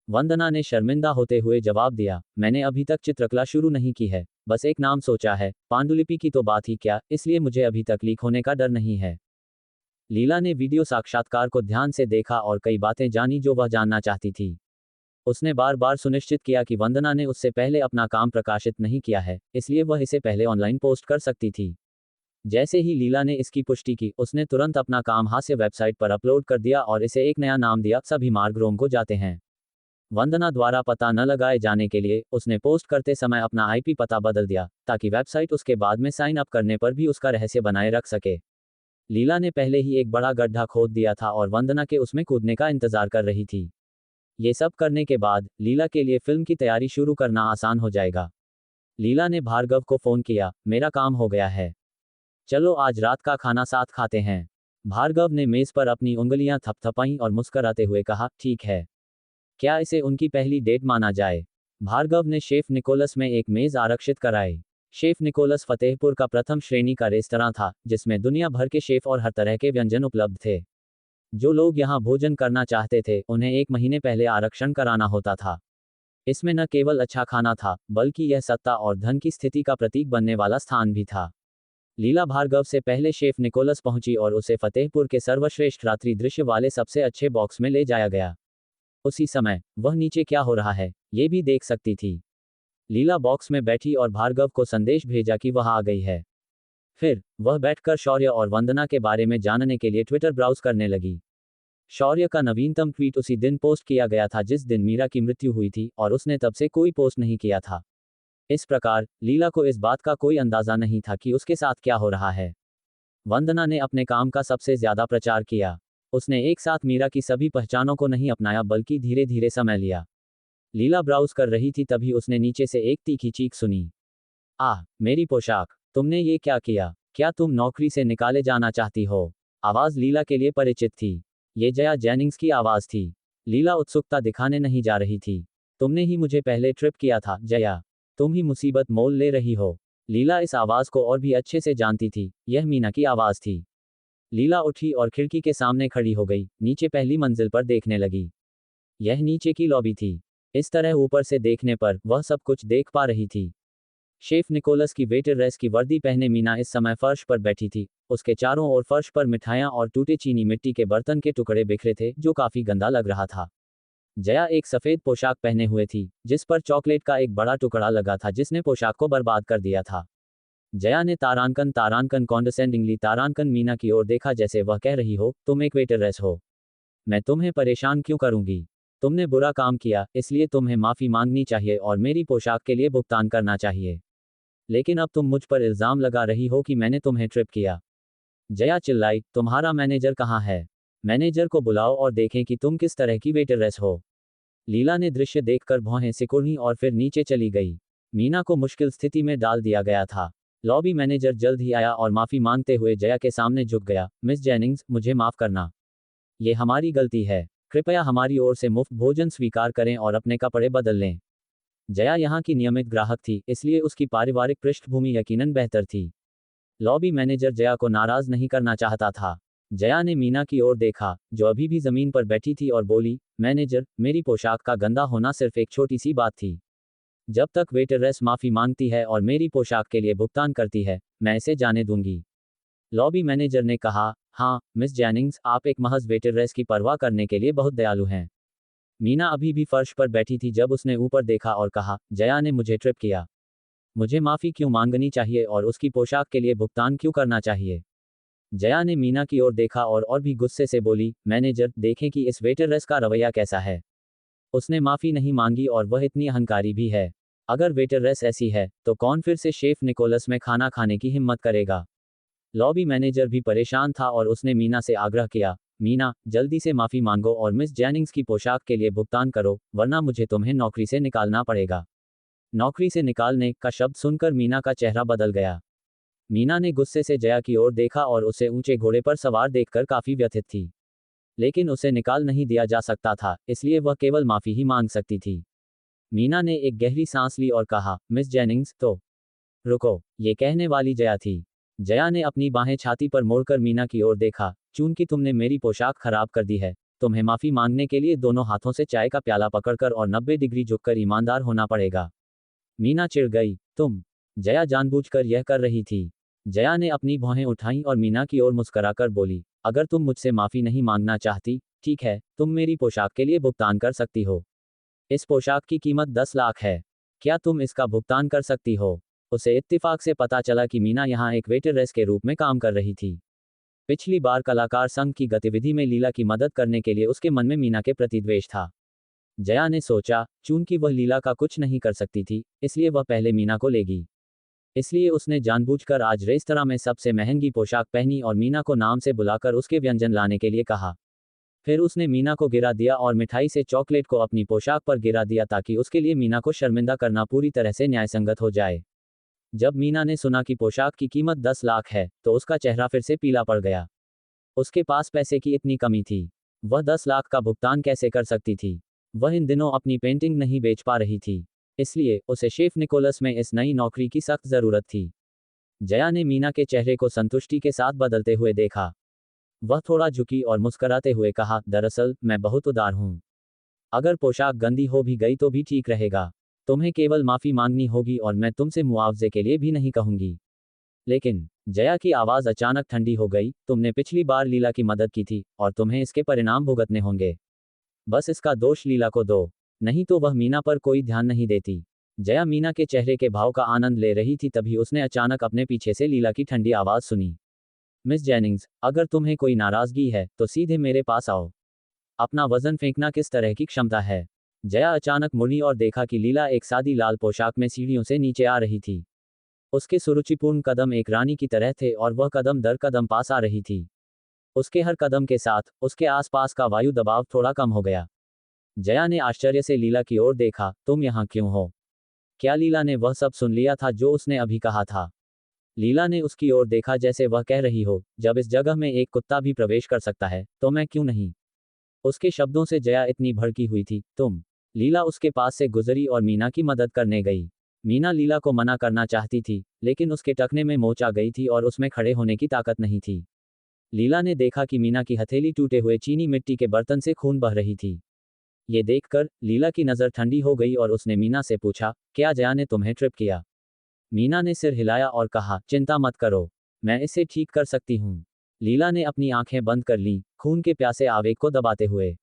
वंदना ने शर्मिंदा होते हुए जवाब दिया, मैंने अभी तक चित्रकला शुरू नहीं की है, बस एक नाम सोचा है, पांडुलिपि की तो बात ही क्या, इसलिए मुझे अभी तक लीक होने का डर नहीं है। लीला ने वीडियो साक्षात्कार को ध्यान से देखा और कई बातें जानी जो वह जानना चाहती थी। उसने बार बार सुनिश्चित किया कि वंदना ने उससे पहले अपना काम प्रकाशित नहीं किया है, इसलिए वह इसे पहले ऑनलाइन पोस्ट कर सकती थी। जैसे ही लीला ने इसकी पुष्टि की, उसने तुरंत अपना काम हास्य वेबसाइट पर अपलोड कर दिया और इसे एक नया नाम दिया, सभी मार्ग रोम को जाते हैं। वंदना द्वारा पता न लगाए जाने के लिए उसने पोस्ट करते समय अपना आईपी पता बदल दिया, ताकि वेबसाइट उसके बाद में साइन अप करने पर भी उसका रहस्य बनाए रख सके। लीला ने पहले ही एक बड़ा गड्ढा खोद दिया था और वंदना के उसमें कूदने का इंतजार कर रही थी। ये सब करने के बाद लीला के लिए फिल्म की तैयारी शुरू करना आसान हो जाएगा। लीला ने भार्गव को फोन किया, मेरा काम हो गया है, चलो आज रात का खाना साथ खाते हैं। भार्गव ने मेज पर अपनी उंगलियां थपथपाईं और मुस्कराते हुए कहा, ठीक है। क्या इसे उनकी पहली डेट माना जाए? भार्गव ने शेफ निकोलस में एक मेज आरक्षित कराई। शेफ निकोलस फतेहपुर का प्रथम श्रेणी का रेस्तरां था, जिसमें दुनिया भर के शेफ और हर तरह के व्यंजन उपलब्ध थे। जो लोग यहां भोजन करना चाहते थे, उन्हें 1 महीने पहले आरक्षण कराना होता था। इसमें न केवल अच्छा खाना था, बल्कि यह सत्ता और धन की स्थिति का प्रतीक बनने वाला स्थान भी था। लीला भार्गव से पहले शेफ निकोलस पहुंची और उसे फतेहपुर के सर्वश्रेष्ठ रात्रि दृश्य वाले सबसे अच्छे बॉक्स में ले जाया गया। उसी समय वह नीचे क्या हो रहा है, ये भी देख सकती थी। लीला बॉक्स में बैठी और भार्गव को संदेश भेजा कि वह आ गई है। फिर वह बैठकर शौर्य और वंदना के बारे में जानने के लिए ट्विटर ब्राउज करने लगी। शौर्य का नवीनतम ट्वीट उसी दिन पोस्ट किया गया था जिस दिन मीरा की मृत्यु हुई थी, और उसने तब से कोई पोस्ट नहीं किया था। इस प्रकार लीला को इस बात का कोई अंदाजा नहीं था कि उसके साथ क्या हो रहा है। वंदना ने अपने काम का सबसे ज्यादा प्रचार किया। उसने एक साथ मीरा की सभी पहचानों को नहीं अपनाया, बल्कि धीरे धीरे समय लिया। लीला ब्राउज कर रही थी, तभी उसने नीचे से एक तीखी चीख सुनी। आह, मेरी पोशाक, तुमने ये क्या किया? क्या तुम नौकरी से निकाले जाना चाहती हो? आवाज लीला के लिए परिचित थी। ये जया जेनिंग्स की आवाज थी। लीला उत्सुकता दिखाने नहीं जा रही थी। तुमने ही मुझे पहले ट्रिप किया था जया, तुम ही मुसीबत मोल ले रही हो। लीला इस आवाज को और भी अच्छे से जानती थी, यह मीना की आवाज थी। लीला उठी और खिड़की के सामने खड़ी हो गई, नीचे पहली मंजिल पर देखने लगी। यह नीचे की लॉबी थी। इस तरह ऊपर से देखने पर वह सब कुछ देख पा रही थी। शेफ निकोलस की वेटरनेस की वर्दी पहने मीना इस समय फर्श पर बैठी थी। उसके चारों ओर फर्श पर मिठाइयाँ और टूटे चीनी मिट्टी के बर्तन के टुकड़े बिखरे थे, जो काफी गंदा लग रहा था। जया एक सफेद पोशाक पहने हुए थी, जिस पर चॉकलेट का एक बड़ा टुकड़ा लगा था, जिसने पोशाक को बर्बाद कर दिया था। जया ने तारांकन कॉन्डेसेंडिंगली तारांकन मीना की ओर देखा, जैसे वह कह रही हो, तुम एक वेटरनेस हो, मैं तुम्हें परेशान क्यों करूंगी? तुमने बुरा काम किया, इसलिए तुम्हें माफी मांगनी चाहिए और मेरी पोशाक के लिए भुगतान करना चाहिए। लेकिन अब तुम मुझ पर इल्जाम लगा रही हो कि मैंने तुम्हें ट्रिप किया। जया चिल्लाई, तुम्हारा मैनेजर कहाँ है? मैनेजर को बुलाओ और देखें कि तुम किस तरह की वेटररेस हो। लीला ने दृश्य देखकर भौहें सिकुड़ी और फिर नीचे चली गई। मीना को मुश्किल स्थिति में डाल दिया गया था। लॉबी मैनेजर जल्द ही आया और माफी मांगते हुए जया के सामने झुक गया। मिस जेनिंग्स, मुझे माफ करना। ये हमारी गलती है। कृपया हमारी ओर से मुफ्त भोजन स्वीकार करें और अपने कपड़े बदल लें। जया यहाँ की नियमित ग्राहक थी, इसलिए उसकी पारिवारिक पृष्ठभूमि यकीनन बेहतर थी। लॉबी मैनेजर जया को नाराज नहीं करना चाहता था। जया ने मीना की ओर देखा, जो अभी भी जमीन पर बैठी थी, और बोली, मैनेजर, मेरी पोशाक का गंदा होना सिर्फ एक छोटी सी बात थी। जब तक वेटररेस माफी मांगती है और मेरी पोशाक के लिए भुगतान करती है, मैं इसे जाने दूंगी। लॉबी मैनेजर ने कहा, हाँ मिस जेनिंग्स, आप एक महज वेटररेस की परवाह करने के लिए बहुत दयालु हैं। मीना अभी भी फर्श पर बैठी थी जब उसने ऊपर देखा और कहा, जया ने मुझे ट्रिप किया। मुझे माफी क्यों मांगनी चाहिए और उसकी पोशाक के लिए भुगतान क्यों करना चाहिए? जया ने मीना की ओर देखा और भी गुस्से से बोली, मैनेजर, देखें कि इस वेटररेस का रवैया कैसा है। उसने माफी नहीं मांगी और वह इतनी अहंकारी भी है। अगर वेटररेस ऐसी है, तो कौन फिर से शेफ निकोलस में खाना खाने की हिम्मत करेगा? लॉबी मैनेजर भी परेशान था और उसने मीना से आग्रह किया, मीना, जल्दी से माफी मांगो और मिस जेनिंग्स की पोशाक के लिए भुगतान करो, वरना मुझे तुम्हें नौकरी से निकालना पड़ेगा। नौकरी से निकालने का शब्द सुनकर मीना का चेहरा बदल गया। मीना ने गुस्से से जया की ओर देखा और उसे ऊंचे घोड़े पर सवार देखकर काफी व्यथित थी। लेकिन उसे निकाल नहीं दिया जा सकता था, इसलिए वह केवल माफी ही मांग सकती थी। मीना ने एक गहरी सांस ली और कहा, मिस जेनिंग्स, तो रुको, ये कहने वाली जया थी। जया ने अपनी बाहें छाती पर मोड़कर मीना की ओर देखा, चूंकि तुमने मेरी पोशाक खराब कर दी है, तुम्हें माफी मांगने के लिए दोनों हाथों से चाय का प्याला पकड़कर और 90 डिग्री झुककर ईमानदार होना पड़ेगा। मीना चिढ़ गई, तुम? जया जानबूझकर यह कर रही थी। जया ने अपनी भौहें उठाईं और मीना की ओर मुस्कुराकर बोली, अगर तुम मुझसे माफी नहीं मांगना चाहती, ठीक है, तुम मेरी पोशाक के लिए भुगतान कर सकती हो। इस पोशाक की कीमत 10 लाख है। क्या तुम इसका भुगतान कर सकती हो? उसे इत्तेफाक से पता चला कि मीना यहाँ एक वेटररेस के रूप में काम कर रही थी। पिछली बार कलाकार संघ की गतिविधि में लीला की मदद करने के लिए उसके मन में मीना के प्रति द्वेष था। जया ने सोचा, चूंकि वह लीला का कुछ नहीं कर सकती थी, इसलिए वह पहले मीना को लेगी। इसलिए उसने जानबूझकर आज रेस्तरां में सबसे महंगी पोशाक पहनी और मीना को नाम से बुलाकर उसके व्यंजन लाने के लिए कहा। फिर उसने मीना को गिरा दिया और मिठाई से चॉकलेट को अपनी पोशाक पर गिरा दिया ताकि उसके लिए मीना को शर्मिंदा करना पूरी तरह से न्यायसंगत हो जाए। जब मीना ने सुना कि पोशाक की कीमत 10 लाख है, तो उसका चेहरा फिर से पीला पड़ गया। उसके पास पैसे की इतनी कमी थी। वह 10 लाख का भुगतान कैसे कर सकती थी? वह इन दिनों अपनी पेंटिंग नहीं बेच पा रही थी, इसलिए उसे शेफ निकोलस में इस नई नौकरी की सख्त जरूरत थी। जया ने मीना के चेहरे को संतुष्टि के साथ बदलते हुए देखा। वह थोड़ा झुकी और मुस्कुराते हुए कहा, दरअसल मैं बहुत उदार हूं। अगर पोशाक गंदी हो भी गई तो भी ठीक रहेगा। तुम्हें केवल माफी मांगनी होगी और मैं तुमसे मुआवजे के लिए भी नहीं कहूंगी। लेकिन जया की आवाज अचानक ठंडी हो गई, तुमने पिछली बार लीला की मदद की थी और तुम्हें इसके परिणाम भुगतने होंगे। बस इसका दोष लीला को दो, नहीं तो वह मीना पर कोई ध्यान नहीं देती। जया मीना के चेहरे के भाव का आनंद ले रही थी, तभी उसने अचानक अपने पीछे से लीला की ठंडी आवाज सुनी। मिस जेनिंग्स, अगर तुम्हें कोई नाराजगी है तो सीधे मेरे पास आओ। अपना वजन फेंकना किस तरह की क्षमता है? जया अचानक मुड़ी और देखा कि लीला एक सादी लाल पोशाक में सीढ़ियों से नीचे आ रही थी। उसके सुरुचिपूर्ण कदम एक रानी की तरह थे और वह कदम दर कदम पास आ रही थी। उसके हर कदम के साथ उसके आसपास का वायु दबाव थोड़ा कम हो गया। जया ने आश्चर्य से लीला की ओर देखा, तुम यहाँ क्यों हो? क्या लीला ने वह सब सुन लिया था जो उसने अभी कहा था? लीला ने उसकी ओर देखा जैसे वह कह रही हो, जब इस जगह में एक कुत्ता भी प्रवेश कर सकता है, तो मैं क्यों नहीं? उसके शब्दों से जया इतनी भड़की हुई थी, तुम? लीला उसके पास से गुजरी और मीना की मदद करने गई। मीना लीला को मना करना चाहती थी, लेकिन उसके टखने में मोच आ गई थी और उसमें खड़े होने की ताकत नहीं थी। लीला ने देखा कि मीना की हथेली टूटे हुए चीनी मिट्टी के बर्तन से खून बह रही थी। ये देखकर लीला की नज़र ठंडी हो गई और उसने मीना से पूछा, क्या जया ने तुम्हें ट्रिप किया? मीना ने सिर हिलाया और कहा, चिंता मत करो, मैं इसे ठीक कर सकती हूँ। लीला ने अपनी आंखें बंद कर लीं, खून के प्यासे आवेग को दबाते हुए।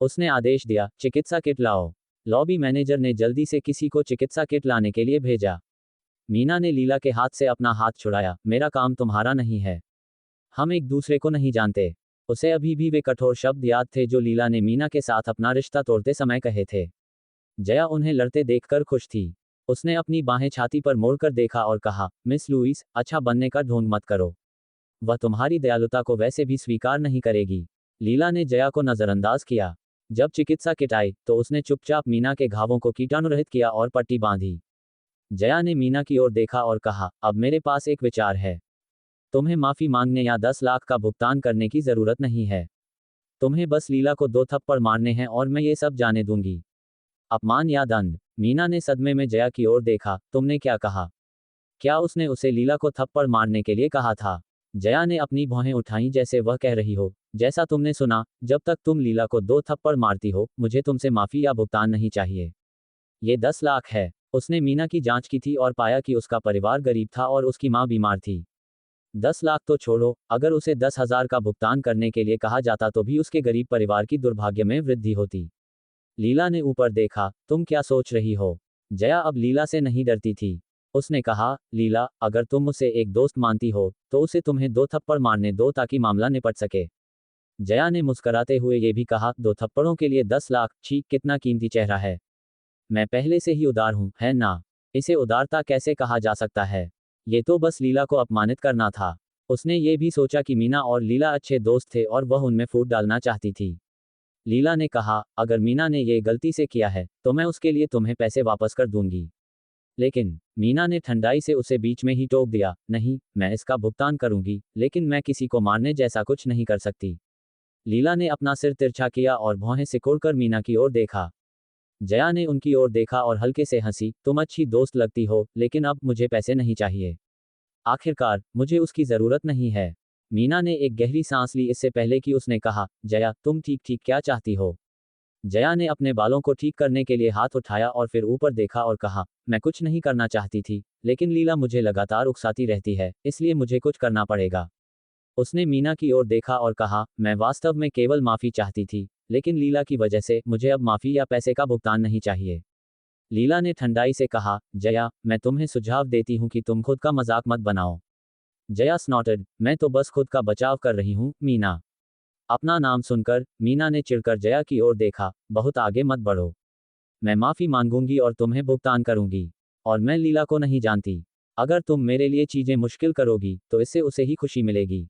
उसने आदेश दिया, चिकित्सा किट लाओ। लॉबी मैनेजर ने जल्दी से किसी को चिकित्सा किट लाने के लिए भेजा। मीना ने लीला के हाथ से अपना हाथ छुड़ाया, मेरा काम तुम्हारा नहीं है। हम एक दूसरे को नहीं जानते। उसे अभी भी वे कठोर शब्द याद थे जो लीला ने मीना के साथ अपना रिश्ता तोड़ते समय कहे थे। जया उन्हें लड़ते देखकर खुश थी। उसने अपनी बाहें छाती पर मोड़कर देखा और कहा, मिस लुइस, अच्छा बनने का ढोंग मत करो। वह तुम्हारी दयालुता को वैसे भी स्वीकार नहीं करेगी। लीला ने जया को नजरअंदाज किया। जब चिकित्सा किट आई तो उसने चुपचाप मीना के घावों को कीटाणुरहित किया और पट्टी बांधी। जया ने मीना की ओर देखा और कहा, अब मेरे पास एक विचार है। तुम्हें माफी मांगने या 10 लाख का भुगतान करने की जरूरत नहीं है। तुम्हें बस लीला को 2 थप्पड़ मारने हैं और मैं ये सब जाने दूंगी। अपमान या दंड? मीना ने सदमे में जया की ओर देखा। तुमने क्या कहा? क्या उसने उसे लीला को थप्पड़ मारने के लिए कहा था? जया ने अपनी भौहें उठाईं जैसे वह कह रही हो, जैसा तुमने सुना, जब तक तुम लीला को 2 थप्पड़ मारती हो, मुझे तुमसे माफी या भुगतान नहीं चाहिए। ये 10 लाख है। उसने मीना की जांच की थी और पाया कि उसका परिवार गरीब था और उसकी मां बीमार थी। 10 लाख तो छोड़ो, अगर उसे 10,000 का भुगतान करने के लिए कहा जाता तो भी उसके गरीब परिवार की दुर्भाग्य में वृद्धि होती। लीला ने ऊपर देखा। तुम क्या सोच रही हो? जया अब लीला से नहीं डरती थी। उसने कहा, लीला, अगर तुम उसे एक दोस्त मानती हो तो उसे तुम्हें 2 थप्पड़ मारने दो ताकि मामला निपट सके। जया ने मुस्कुराते हुए ये भी कहा, 2 थप्पड़ों के लिए 10 लाख, छी, कितना कीमती चेहरा है। मैं पहले से ही उदार हूं, है ना? इसे उदारता कैसे कहा जा सकता है? ये तो बस लीला को अपमानित करना था। उसने ये भी सोचा कि मीना और लीला अच्छे दोस्त थे और वह उनमें फूट डालना चाहती थी। लीला ने कहा, अगर मीना ने ये गलती से किया है तो मैं उसके लिए तुम्हें पैसे वापस कर दूंगी। लेकिन मीना ने ठंडाई से उसे बीच में ही टोक दिया, नहीं, मैं इसका भुगतान करूंगी, लेकिन मैं किसी को मारने जैसा कुछ नहीं कर सकती। लीला ने अपना सिर तिरछा किया और भौहें सिकोड़कर मीना की ओर देखा। जया ने उनकी ओर देखा और हल्के से हंसी, तुम अच्छी दोस्त लगती हो, लेकिन अब मुझे पैसे नहीं चाहिए। आखिरकार मुझे उसकी जरूरत नहीं है। मीना ने एक गहरी सांस ली इससे पहले कि उसने कहा, जया, तुम ठीक ठीक क्या चाहती हो? जया ने अपने बालों को ठीक करने के लिए हाथ उठाया और फिर ऊपर देखा और कहा, मैं कुछ नहीं करना चाहती थी, लेकिन लीला मुझे लगातार उकसाती रहती है, इसलिए मुझे कुछ करना पड़ेगा। उसने मीना की ओर देखा और कहा, मैं वास्तव में केवल माफी चाहती थी, लेकिन लीला की वजह से मुझे अब माफी या पैसे का भुगतान नहीं चाहिए। लीला ने ठंडाई से कहा, जया, मैं तुम्हें सुझाव देती हूं कि तुम खुद का मजाक मत बनाओ। जया स्नॉटेड, मैं तो बस खुद का बचाव कर रही हूं, मीना। अपना नाम सुनकर मीना ने चिढ़कर जया की ओर देखा, बहुत आगे मत बढ़ो। मैं माफी मांगूंगी और तुम्हें भुगतान करूंगी। और मैं लीला को नहीं जानती। अगर तुम मेरे लिए चीजें मुश्किल करोगी तो इससे उसे ही खुशी मिलेगी।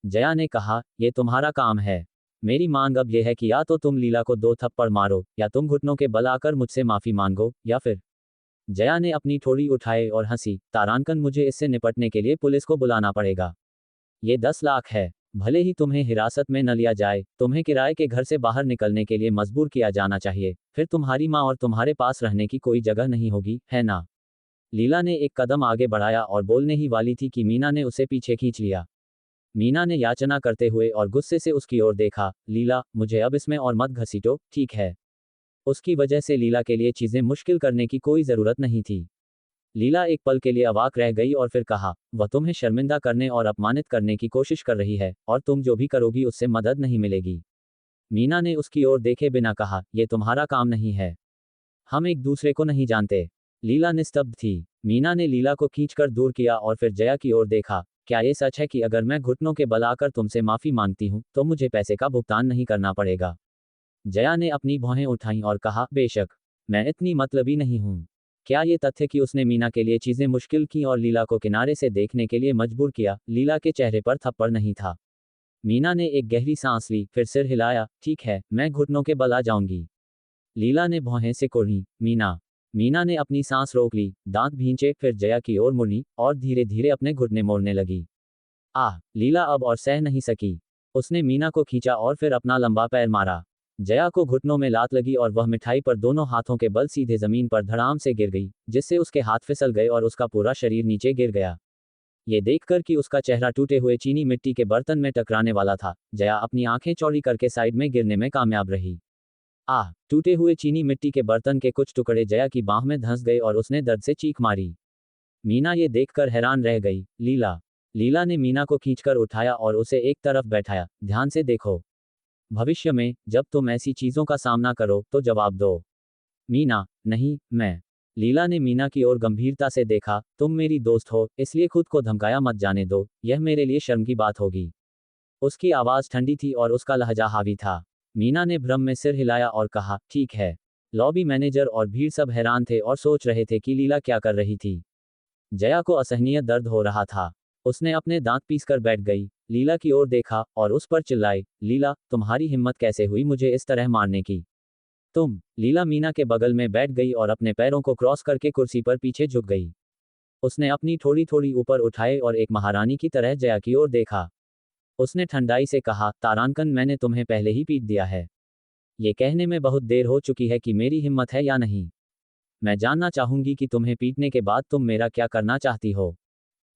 जया ने कहा, यह तुम्हारा काम है। मेरी मांग अब यह है कि या तो तुम लीला को 2 थप्पड़ मारो, या तुम घुटनों के बल आकर मुझसे माफी मांगो, या फिर। जया ने अपनी ठोड़ी उठाए और हंसी, तारांकन, मुझे इससे निपटने के लिए पुलिस को बुलाना पड़ेगा। ये 10 लाख है। भले ही तुम्हें हिरासत में न लिया जाए, तुम्हें किराए के घर से बाहर निकलने के लिए मजबूर किया जाना चाहिए, फिर तुम्हारी माँ और तुम्हारे पास रहने की कोई जगह नहीं होगी, है ना? लीला ने एक कदम आगे बढ़ाया और बोलने ही वाली थी कि मीना ने उसे पीछे खींच लिया। मीना ने याचना करते हुए और गुस्से से उसकी ओर देखा, लीला, मुझे अब इसमें और मत घसीटो, ठीक है? उसकी वजह से लीला के लिए चीजें मुश्किल करने की कोई जरूरत नहीं थी। लीला एक पल के लिए अवाक रह गई और फिर कहा, वह तुम्हें शर्मिंदा करने और अपमानित करने की कोशिश कर रही है, और तुम जो भी करोगी उससे मदद नहीं मिलेगी। मीना ने उसकी ओर देखे बिना कहा, यह तुम्हारा काम नहीं है। हम एक दूसरे को नहीं जानते। लीला निस्तब्ध थी। मीना ने लीला को खींचकर दूर किया और फिर जया की ओर देखा, क्या ये सच है कि अगर मैं घुटनों के बल आकर तुमसे माफी मांगती हूं तो मुझे पैसे का भुगतान नहीं करना पड़ेगा? जया ने अपनी भौहें उठाईं और कहा, बेशक। मैं इतनी मतलबी नहीं हूं। क्या ये तथ्य कि उसने मीना के लिए चीजें मुश्किल की और लीला को किनारे से देखने के लिए मजबूर किया, लीला के चेहरे पर थप्पड़ नहीं था? मीना ने एक गहरी सांस ली, फिर सिर हिलाया, ठीक है, मैं घुटनों के बल आ जाऊंगी। लीला ने भौहें सिकोड़ी, मीना। मीना ने अपनी सांस रोक ली, दांत भींचे, फिर जया की ओर मुड़ी और धीरे धीरे अपने घुटने मोड़ने लगी। आह! लीला अब और सह नहीं सकी। उसने मीना को खींचा और फिर अपना लंबा पैर मारा। जया को घुटनों में लात लगी और वह मिठाई पर दोनों हाथों के बल सीधे जमीन पर धड़ाम से गिर गई, जिससे उसके हाथ फिसल गए और उसका पूरा शरीर नीचे गिर गया। ये देखकर कि उसका चेहरा टूटे हुए चीनी मिट्टी के बर्तन में टकराने वाला था, जया अपनी आंखें चौड़ी करके साइड में गिरने में कामयाब रही। आह! टूटे हुए चीनी मिट्टी के बर्तन के कुछ टुकड़े जया की बांह में धंस गए और उसने दर्द से चीख मारी। मीना ये देखकर हैरान रह गई। लीला। लीला ने मीना को खींचकर उठाया और उसे एक तरफ बैठाया, ध्यान से देखो। भविष्य में जब तुम ऐसी चीजों का सामना करो तो जवाब दो। मीना, नहीं, मैं। लीला ने मीना की ओर गंभीरता से देखा, तुम मेरी दोस्त हो, इसलिए खुद को धमकाया मत जाने दो, यह मेरे लिए शर्म की बात होगी। उसकी आवाज ठंडी थी और उसका लहजा हावी था। मीना ने भ्रम में सिर हिलाया और कहा, ठीक है। लॉबी मैनेजर और भीड़ सब हैरान थे और सोच रहे थे कि लीला क्या कर रही थी। जया को असहनीय दर्द हो रहा था। उसने अपने दांत पीसकर बैठ गई, लीला की ओर देखा और उस पर चिल्लाई, लीला, तुम्हारी हिम्मत कैसे हुई मुझे इस तरह मारने की? तुम। लीला मीना के बगल में बैठ गई और अपने पैरों को क्रॉस करके कुर्सी पर पीछे झुक गई। उसने अपनी थोड़ी थोड़ी ऊपर उठाए और एक महारानी की तरह जया की ओर देखा। उसने ठंडाई से कहा, तारांकन, मैंने तुम्हें पहले ही पीट दिया है। ये कहने में बहुत देर हो चुकी है कि मेरी हिम्मत है या नहीं। मैं जानना चाहूंगी कि तुम्हें पीटने के बाद तुम मेरा क्या करना चाहती हो।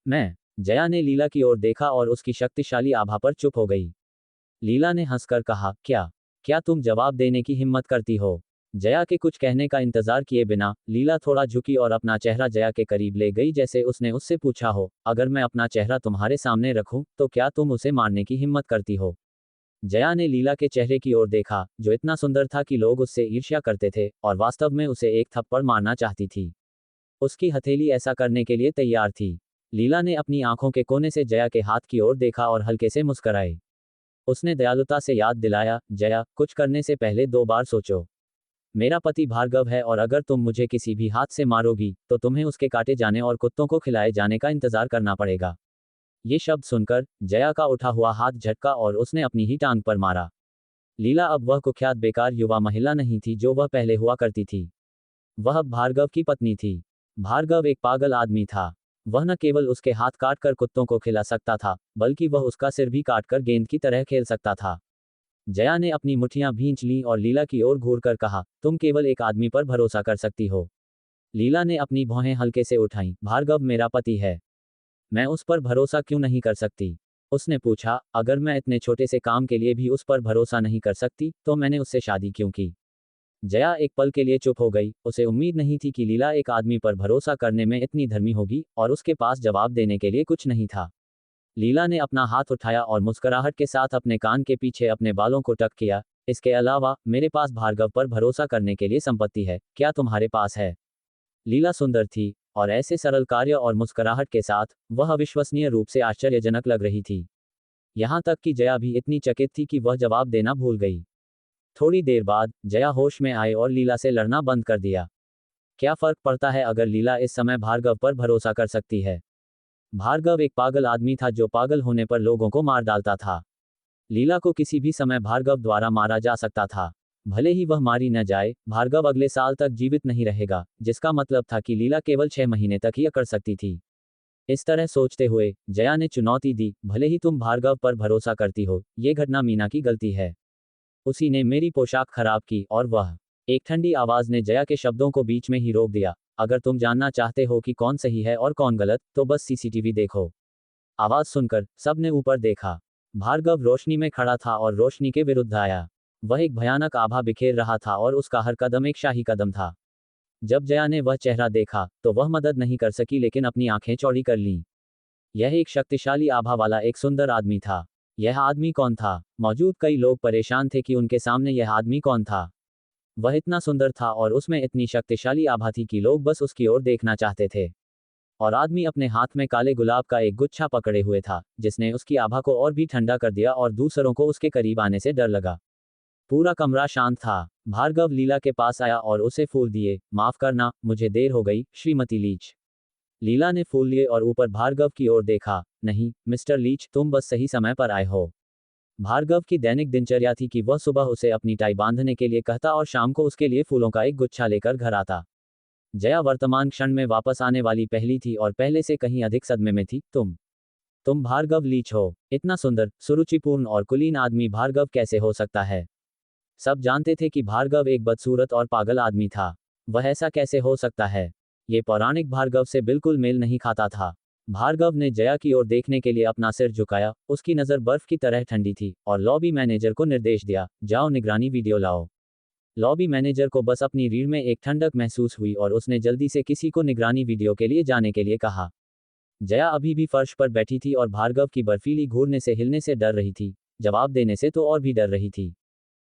मैं। जया ने लीला की ओर देखा और उसकी शक्तिशाली आभा पर चुप हो गई। लीला ने हंसकर कहा, क्या क्या तुम जवाब देने की हिम्मत करती हो? जया के कुछ कहने का इंतजार किए बिना लीला थोड़ा झुकी और अपना चेहरा जया के करीब ले गई, जैसे उसने उससे पूछा हो, अगर मैं अपना चेहरा तुम्हारे सामने रखूं तो क्या तुम उसे मारने की हिम्मत करती हो? जया ने लीला के चेहरे की ओर देखा, जो इतना सुंदर था कि लोग उससे ईर्ष्या करते थे, और वास्तव में उसे एक थप्पड़ मारना चाहती थी। उसकी हथेली ऐसा करने के लिए तैयार थी। लीला ने अपनी आंखों के कोने से जया के हाथ की ओर देखा और हल्के से मुस्कुराई। उसने दयालुता से याद दिलाया, जया, कुछ करने से पहले 2 बार सोचो। मेरा पति भार्गव है और अगर तुम मुझे किसी भी हाथ से मारोगी तो तुम्हें उसके काटे जाने और कुत्तों को खिलाए जाने का इंतजार करना पड़ेगा। ये शब्द सुनकर जया का उठा हुआ हाथ झटका और उसने अपनी ही टांग पर मारा। लीला अब वह कुख्यात बेकार युवा महिला नहीं थी जो वह पहले हुआ करती थी। वह अब भार्गव की पत्नी थी। भार्गव एक पागल आदमी था। वह न केवल उसके हाथ काटकर कुत्तों को खिला सकता था, बल्कि वह उसका सिर भी काटकर गेंद की तरह खेल सकता था। जया ने अपनी मुठ्ठियां भींच लीं और लीला की ओर घूरकर कहा, तुम केवल एक आदमी पर भरोसा कर सकती हो। लीला ने अपनी भौहें हल्के से उठाईं, भार्गव मेरा पति है। मैं उस पर भरोसा क्यों नहीं कर सकती? उसने पूछा, अगर मैं इतने छोटे से काम के लिए भी उस पर भरोसा नहीं कर सकती तो मैंने उससे शादी क्यों की? जया एक पल के लिए चुप हो गई। उसे उम्मीद नहीं थी कि लीला एक आदमी पर भरोसा करने में इतनी धर्मी होगी, और उसके पास जवाब देने के लिए कुछ नहीं था। लीला ने अपना हाथ उठाया और मुस्कुराहट के साथ अपने कान के पीछे अपने बालों को टक किया। इसके अलावा मेरे पास भार्गव पर भरोसा करने के लिए संपत्ति है, क्या तुम्हारे पास है? लीला सुंदर थी, और ऐसे सरल कार्य और मुस्कुराहट के साथ वह अविश्वसनीय रूप से आश्चर्यजनक लग रही थी। यहाँ तक कि जया भी इतनी चकित थी कि वह जवाब देना भूल गई। थोड़ी देर बाद जया होश में आए और लीला से लड़ना बंद कर दिया। क्या फर्क पड़ता है अगर लीला इस समय भार्गव पर भरोसा कर सकती है? भार्गव एक पागल आदमी था जो पागल होने पर लोगों को मार डालता था। लीला को किसी भी समय भार्गव द्वारा मारा जा सकता था। भले ही वह मारी न जाए, भार्गव अगले साल तक जीवित नहीं रहेगा, जिसका मतलब था कि लीला केवल 6 महीने तक ही अकड़ सकती थी। इस तरह सोचते हुए जया ने चुनौती दी, भले ही तुम भार्गव पर भरोसा करती हो, ये घटना मीना की गलती है। उसी ने मेरी पोशाक खराब की और वह। एक ठंडी आवाज ने जया के शब्दों को बीच में ही रोक दिया। अगर तुम जानना चाहते हो कि कौन सही है और कौन गलत, तो बस सीसीटीवी देखो। आवाज सुनकर सबने ऊपर देखा। भार्गव रोशनी में खड़ा था और रोशनी के विरुद्ध आया। वह एक भयानक आभा बिखेर रहा था और उसका हर कदम एक शाही कदम था। जब जया ने वह चेहरा देखा तो वह मदद नहीं कर सकी, लेकिन अपनी आंखें चौड़ी कर लीं। यह एक शक्तिशाली आभा वाला एक सुंदर आदमी था। यह आदमी कौन था? मौजूद कई लोग परेशान थे कि उनके सामने यह आदमी कौन था। वह इतना सुंदर था और उसमें इतनी शक्तिशाली आभा थी कि लोग बस उसकी ओर देखना चाहते थे। और आदमी अपने हाथ में काले गुलाब का एक गुच्छा पकड़े हुए था, जिसने उसकी आभा को और भी ठंडा कर दिया और दूसरों को उसके करीब आने से डर लगा। पूरा कमरा शांत था। भार्गव लीला के पास आया और उसे फूल दिए। माफ करना, मुझे देर हो गई, श्रीमती लीच। लीला ने फूल लिए और ऊपर भार्गव की ओर देखा। नहीं, मिस्टर लीच, तुम बस सही समय पर आए हो। भार्गव की दैनिक दिनचर्या थी कि वह सुबह उसे अपनी टाई बांधने के लिए कहता और शाम को उसके लिए फूलों का एक गुच्छा लेकर घर आता। जया वर्तमान क्षण में वापस आने वाली पहली थी और पहले से कहीं अधिक सदमे में थी। तुम भार्गव लीच हो? इतना सुंदर, सुरुचिपूर्ण और कुलीन आदमी भार्गव कैसे हो सकता है? सब जानते थे कि भार्गव एक बदसूरत और पागल आदमी था। वह ऐसा कैसे हो सकता है? ये पौराणिक भार्गव से बिल्कुल मेल नहीं खाता था। भार्गव ने जया की ओर देखने के लिए अपना सिर झुकाया। उसकी नज़र बर्फ की तरह ठंडी थी और लॉबी मैनेजर को निर्देश दिया, जाओ निगरानी वीडियो लाओ। लॉबी मैनेजर को बस अपनी रीढ़ में एक ठंडक महसूस हुई और उसने जल्दी से किसी को निगरानी वीडियो के लिए जाने के लिए कहा। जया अभी भी फर्श पर बैठी थी और भार्गव की बर्फीली घूरने से हिलने से डर रही थी, जवाब देने से तो और भी डर रही थी।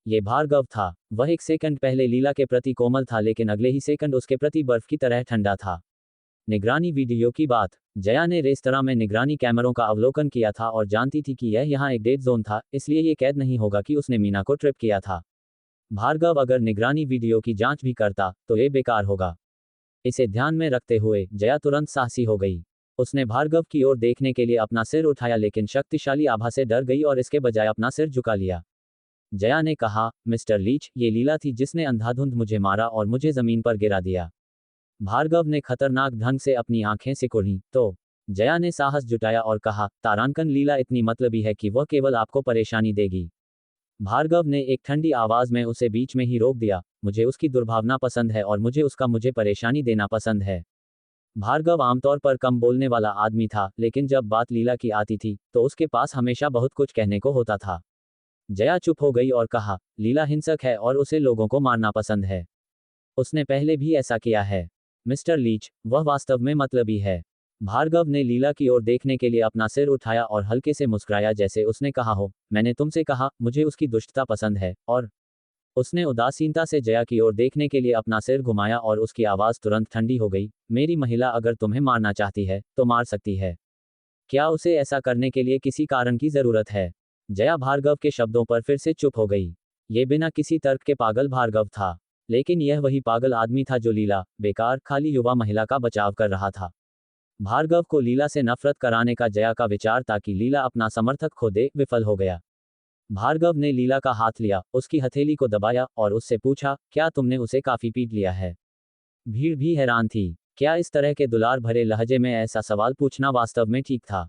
ये भार्गव था। वह एक सेकंड पहले लीला के प्रति कोमल था, लेकिन अगले ही सेकंड उसके प्रति बर्फ की तरह ठंडा था। निगरानी वीडियो की बात। जया ने रेस्तरां में निगरानी कैमरों का अवलोकन किया था और जानती थी कि यह यहाँ एक डेड जोन था, इसलिए ये कैद नहीं होगा कि उसने मीना को ट्रिप किया था। भार्गव अगर निगरानी वीडियो की जांच भी करता तो ये बेकार होगा। इसे ध्यान में रखते हुए जया तुरंत साहसी हो गई। उसने भार्गव की ओर देखने के लिए अपना सिर उठाया, लेकिन शक्तिशाली आभा से डर गई और इसके बजाय अपना सिर झुका लिया। जया ने कहा, मिस्टर लीच, ये लीला थी जिसने अंधाधुंध मुझे मारा और मुझे जमीन पर गिरा दिया। भार्गव ने खतरनाक ढंग से अपनी आंखें सिकुड़ी, तो जया ने साहस जुटाया और कहा, तारांकन लीला इतनी मतलबी है कि वह केवल आपको परेशानी देगी। भार्गव ने एक ठंडी आवाज में उसे बीच में ही रोक दिया, मुझे उसकी दुर्भावना पसंद है और मुझे परेशानी देना पसंद है। भार्गव आमतौर पर कम बोलने वाला आदमी था, लेकिन जब बात लीला की आती थी तो उसके पास हमेशा बहुत कुछ कहने को होता था। जया चुप हो गई और कहा, लीला हिंसक है और उसे लोगों को मारना पसंद है। उसने पहले भी ऐसा किया है। मिस्टर लीच, वह वास्तव में मतलबी है। भार्गव ने लीला की ओर देखने के लिए अपना सिर उठाया और हल्के से मुस्कुराया, जैसे उसने कहा हो, मैंने तुमसे कहा, मुझे उसकी दुष्टता पसंद है। और उसने उदासीनता से जया की ओर देखने के लिए अपना सिर घुमाया और उसकी आवाज तुरंत ठंडी हो गई, मेरी महिला अगर तुम्हें मारना चाहती है तो मार सकती है। क्या उसे ऐसा करने के लिए किसी कारण की जरूरत है? जया भार्गव के शब्दों पर फिर से चुप हो गई। ये बिना किसी तर्क के पागल भार्गव था, लेकिन यह वही पागल आदमी था जो लीला, बेकार, खाली युवा महिला का बचाव कर रहा था। भार्गव को लीला से नफरत कराने का जया का विचार ताकि लीला अपना समर्थक खो दे विफल हो गया। भार्गव ने लीला का हाथ लिया, उसकी हथेली को दबाया और उससे पूछा, क्या तुमने उसे काफी पीट लिया है? भीड़ भी हैरान थी। क्या इस तरह के दुलार भरे लहजे में ऐसा सवाल पूछना वास्तव में ठीक था?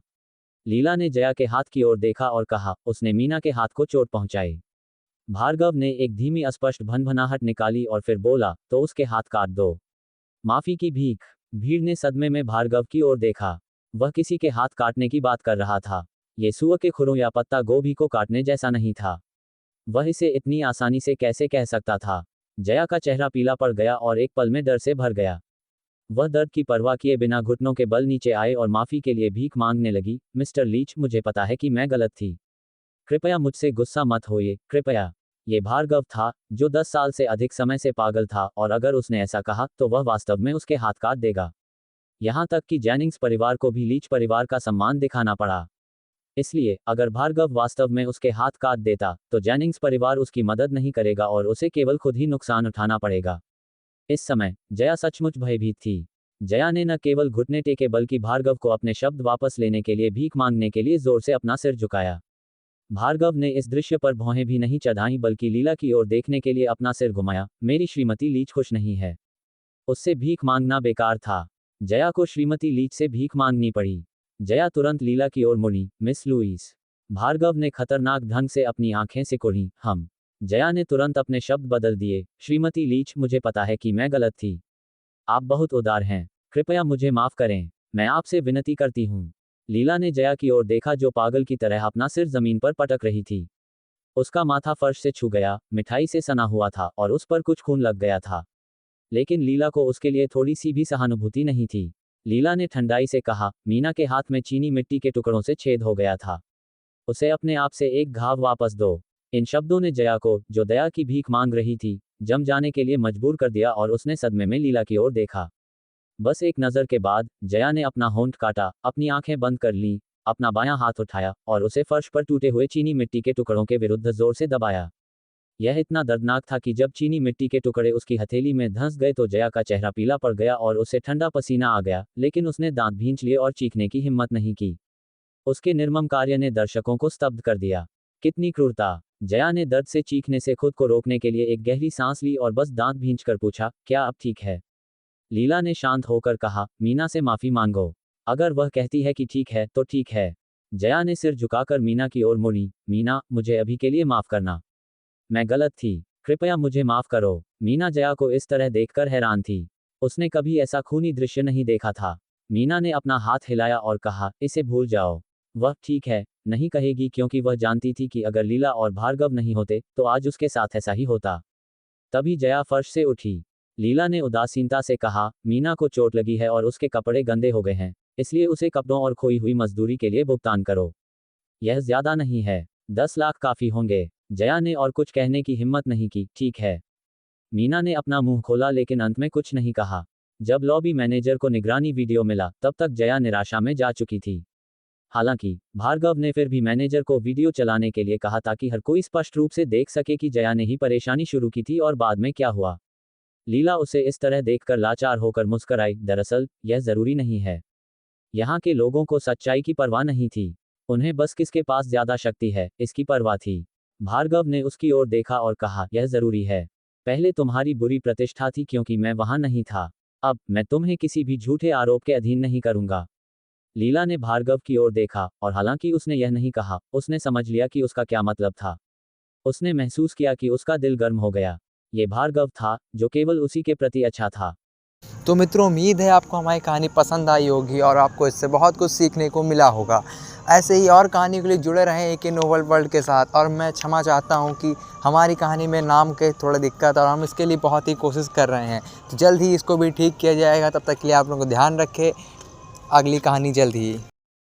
लीला ने जया के हाथ की ओर देखा और कहा, उसने मीना के हाथ को चोट पहुंचाई। भार्गव ने एक धीमी अस्पष्ट भनभनाहट निकाली और फिर बोला, तो उसके हाथ काट दो। माफी की भीख। भीड़ ने सदमे में भार्गव की ओर देखा। वह किसी के हाथ काटने की बात कर रहा था। ये सूअर के खुरों या पत्ता गोभी को काटने जैसा नहीं था। वह इसे इतनी आसानी से कैसे कह सकता था? जया का चेहरा पीला पड़ गया और एक पल में डर से भर गया। वह दर्द की परवाह किए बिना घुटनों के बल नीचे आए और माफी के लिए भीख मांगने लगी, मिस्टर लीच, मुझे पता है कि मैं गलत थी। कृपया मुझसे गुस्सा मत होइए, कृपया। ये भार्गव था, जो 10 साल से अधिक समय से पागल था, और अगर उसने ऐसा कहा तो वह वास्तव में उसके हाथ काट देगा। यहाँ तक कि जेनिंग्स परिवार को भी लीच परिवार का सम्मान दिखाना पड़ा। इसलिए अगर भार्गव वास्तव में उसके हाथ काट देता तो जेनिंग्स परिवार उसकी मदद नहीं करेगा और उसे केवल खुद ही नुकसान उठाना पड़ेगा। इस समय जया सचमुच भयभीत थी। जया ने न केवल घुटने टेके बल्कि भार्गव को अपने शब्द वापस लेने के लिए भीख मांगने के लिए जोर से अपना सिर झुकाया। भार्गव ने इस दृश्य पर भौहें भी नहीं चढ़ाई बल्कि लीला की ओर देखने के लिए अपना सिर घुमाया। मेरी श्रीमती लीच खुश नहीं है। उससे भीख मांगना बेकार था। जया को श्रीमती लीच से भीख मांगनी पड़ी। जया तुरंत लीला की ओर मुड़ी, मिस लुईस। भार्गव ने खतरनाक ढंग से अपनी आंखें सिकुड़ी। हम। जया ने तुरंत अपने शब्द बदल दिए, श्रीमती लीच, मुझे पता है कि मैं गलत थी। आप बहुत उदार हैं। कृपया मुझे माफ करें। मैं आपसे विनती करती हूँ। लीला ने जया की ओर देखा, जो पागल की तरह अपना सिर जमीन पर पटक रही थी। उसका माथा फर्श से छू गया, मिठाई से सना हुआ था और उस पर कुछ खून लग गया था। लेकिन लीला को उसके लिए थोड़ी सी भी सहानुभूति नहीं थी। लीला ने ठंडाई से कहा, मीना के हाथ में चीनी मिट्टी के टुकड़ों से छेद हो गया था। उसे अपने आप से एक घाव वापस दो। इन शब्दों ने जया को, जो दया की भीख मांग रही थी, जम जाने के लिए मजबूर कर दिया और उसने सदमे में लीला की ओर देखा। बस एक नज़र के बाद जया ने अपना होंठ काटा, अपनी आंखें बंद कर लीं, अपना बायां हाथ उठाया और उसे फर्श पर टूटे हुए चीनी मिट्टी के टुकड़ों के विरुद्ध जोर से दबाया। यह इतना दर्दनाक था कि जब चीनी मिट्टी के टुकड़े उसकी हथेली में धंस गए तो जया का चेहरा पीला पड़ गया और उसे ठंडा पसीना आ गया, लेकिन उसने दांत भींच लिए और चीखने की हिम्मत नहीं की। उसके निर्मम कार्य ने दर्शकों को स्तब्ध कर दिया। कितनी क्रूरता! जया ने दर्द से चीखने से खुद को रोकने के लिए एक गहरी सांस ली और बस दांत भींचकर पूछा, क्या अब ठीक है? लीला ने शांत होकर कहा, मीना से माफी मांगो। अगर वह कहती है कि ठीक है तो ठीक है। जया ने सिर झुकाकर मीना की ओर मुड़ी, मीना, मुझे अभी के लिए माफ करना। मैं गलत थी। कृपया मुझे माफ करो। मीना जया को इस तरह देखकर हैरान थी। उसने कभी ऐसा खूनी दृश्य नहीं देखा था। मीना ने अपना हाथ हिलाया और कहा, इसे भूल जाओ। वह ठीक है नहीं कहेगी, क्योंकि वह जानती थी कि अगर लीला और भार्गव नहीं होते तो आज उसके साथ ऐसा ही होता। तभी जया फर्श से उठी। लीला ने उदासीनता से कहा, मीना को चोट लगी है और उसके कपड़े गंदे हो गए हैं, इसलिए उसे कपड़ों और खोई हुई मजदूरी के लिए भुगतान करो। यह ज्यादा नहीं है, 10 लाख काफी होंगे। जया ने और कुछ कहने की हिम्मत नहीं की। ठीक है। मीना ने अपना मुंह खोला लेकिन अंत में कुछ नहीं कहा। जब लॉबी मैनेजर को निगरानी वीडियो मिला तब तक जया निराशा में जा चुकी थी। हालांकि भार्गव ने फिर भी मैनेजर को वीडियो चलाने के लिए कहा ताकि हर कोई स्पष्ट रूप से देख सके कि जया ने ही परेशानी शुरू की थी और बाद में क्या हुआ। लीला उसे इस तरह देखकर लाचार होकर मुस्कुराई, दरअसल यह जरूरी नहीं है। यहाँ के लोगों को सच्चाई की परवाह नहीं थी, उन्हें बस किसके पास ज्यादा शक्ति है इसकी परवाह थी। भार्गव ने उसकी ओर देखा और कहा, यह जरूरी है। पहले तुम्हारी बुरी प्रतिष्ठा थी क्योंकि मैं वहां नहीं था, अब मैं तुम्हें किसी भी झूठे आरोप के अधीन नहीं करूंगा। लीला ने भार्गव की ओर देखा, और हालांकि उसने यह नहीं कहा, उसने समझ लिया कि उसका क्या मतलब था। उसने महसूस किया कि उसका दिल गर्म हो गया। ये भार्गव था जो केवल उसी के प्रति अच्छा था। तो मित्रों, उम्मीद है आपको हमारी कहानी पसंद आई होगी और आपको इससे बहुत कुछ सीखने को मिला होगा। ऐसे ही और कहानी के लिए जुड़े रहें एक नोवेल वर्ल्ड के साथ। और मैं क्षमा चाहता हूं कि हमारी कहानी में नाम के थोड़ा दिक्कत और हम इसके लिए बहुत ही कोशिश कर रहे हैं, तो जल्द ही इसको भी ठीक किया जाएगा। तब तक के लिए आप लोगों को ध्यान रखें। अगली कहानी जल्द ही।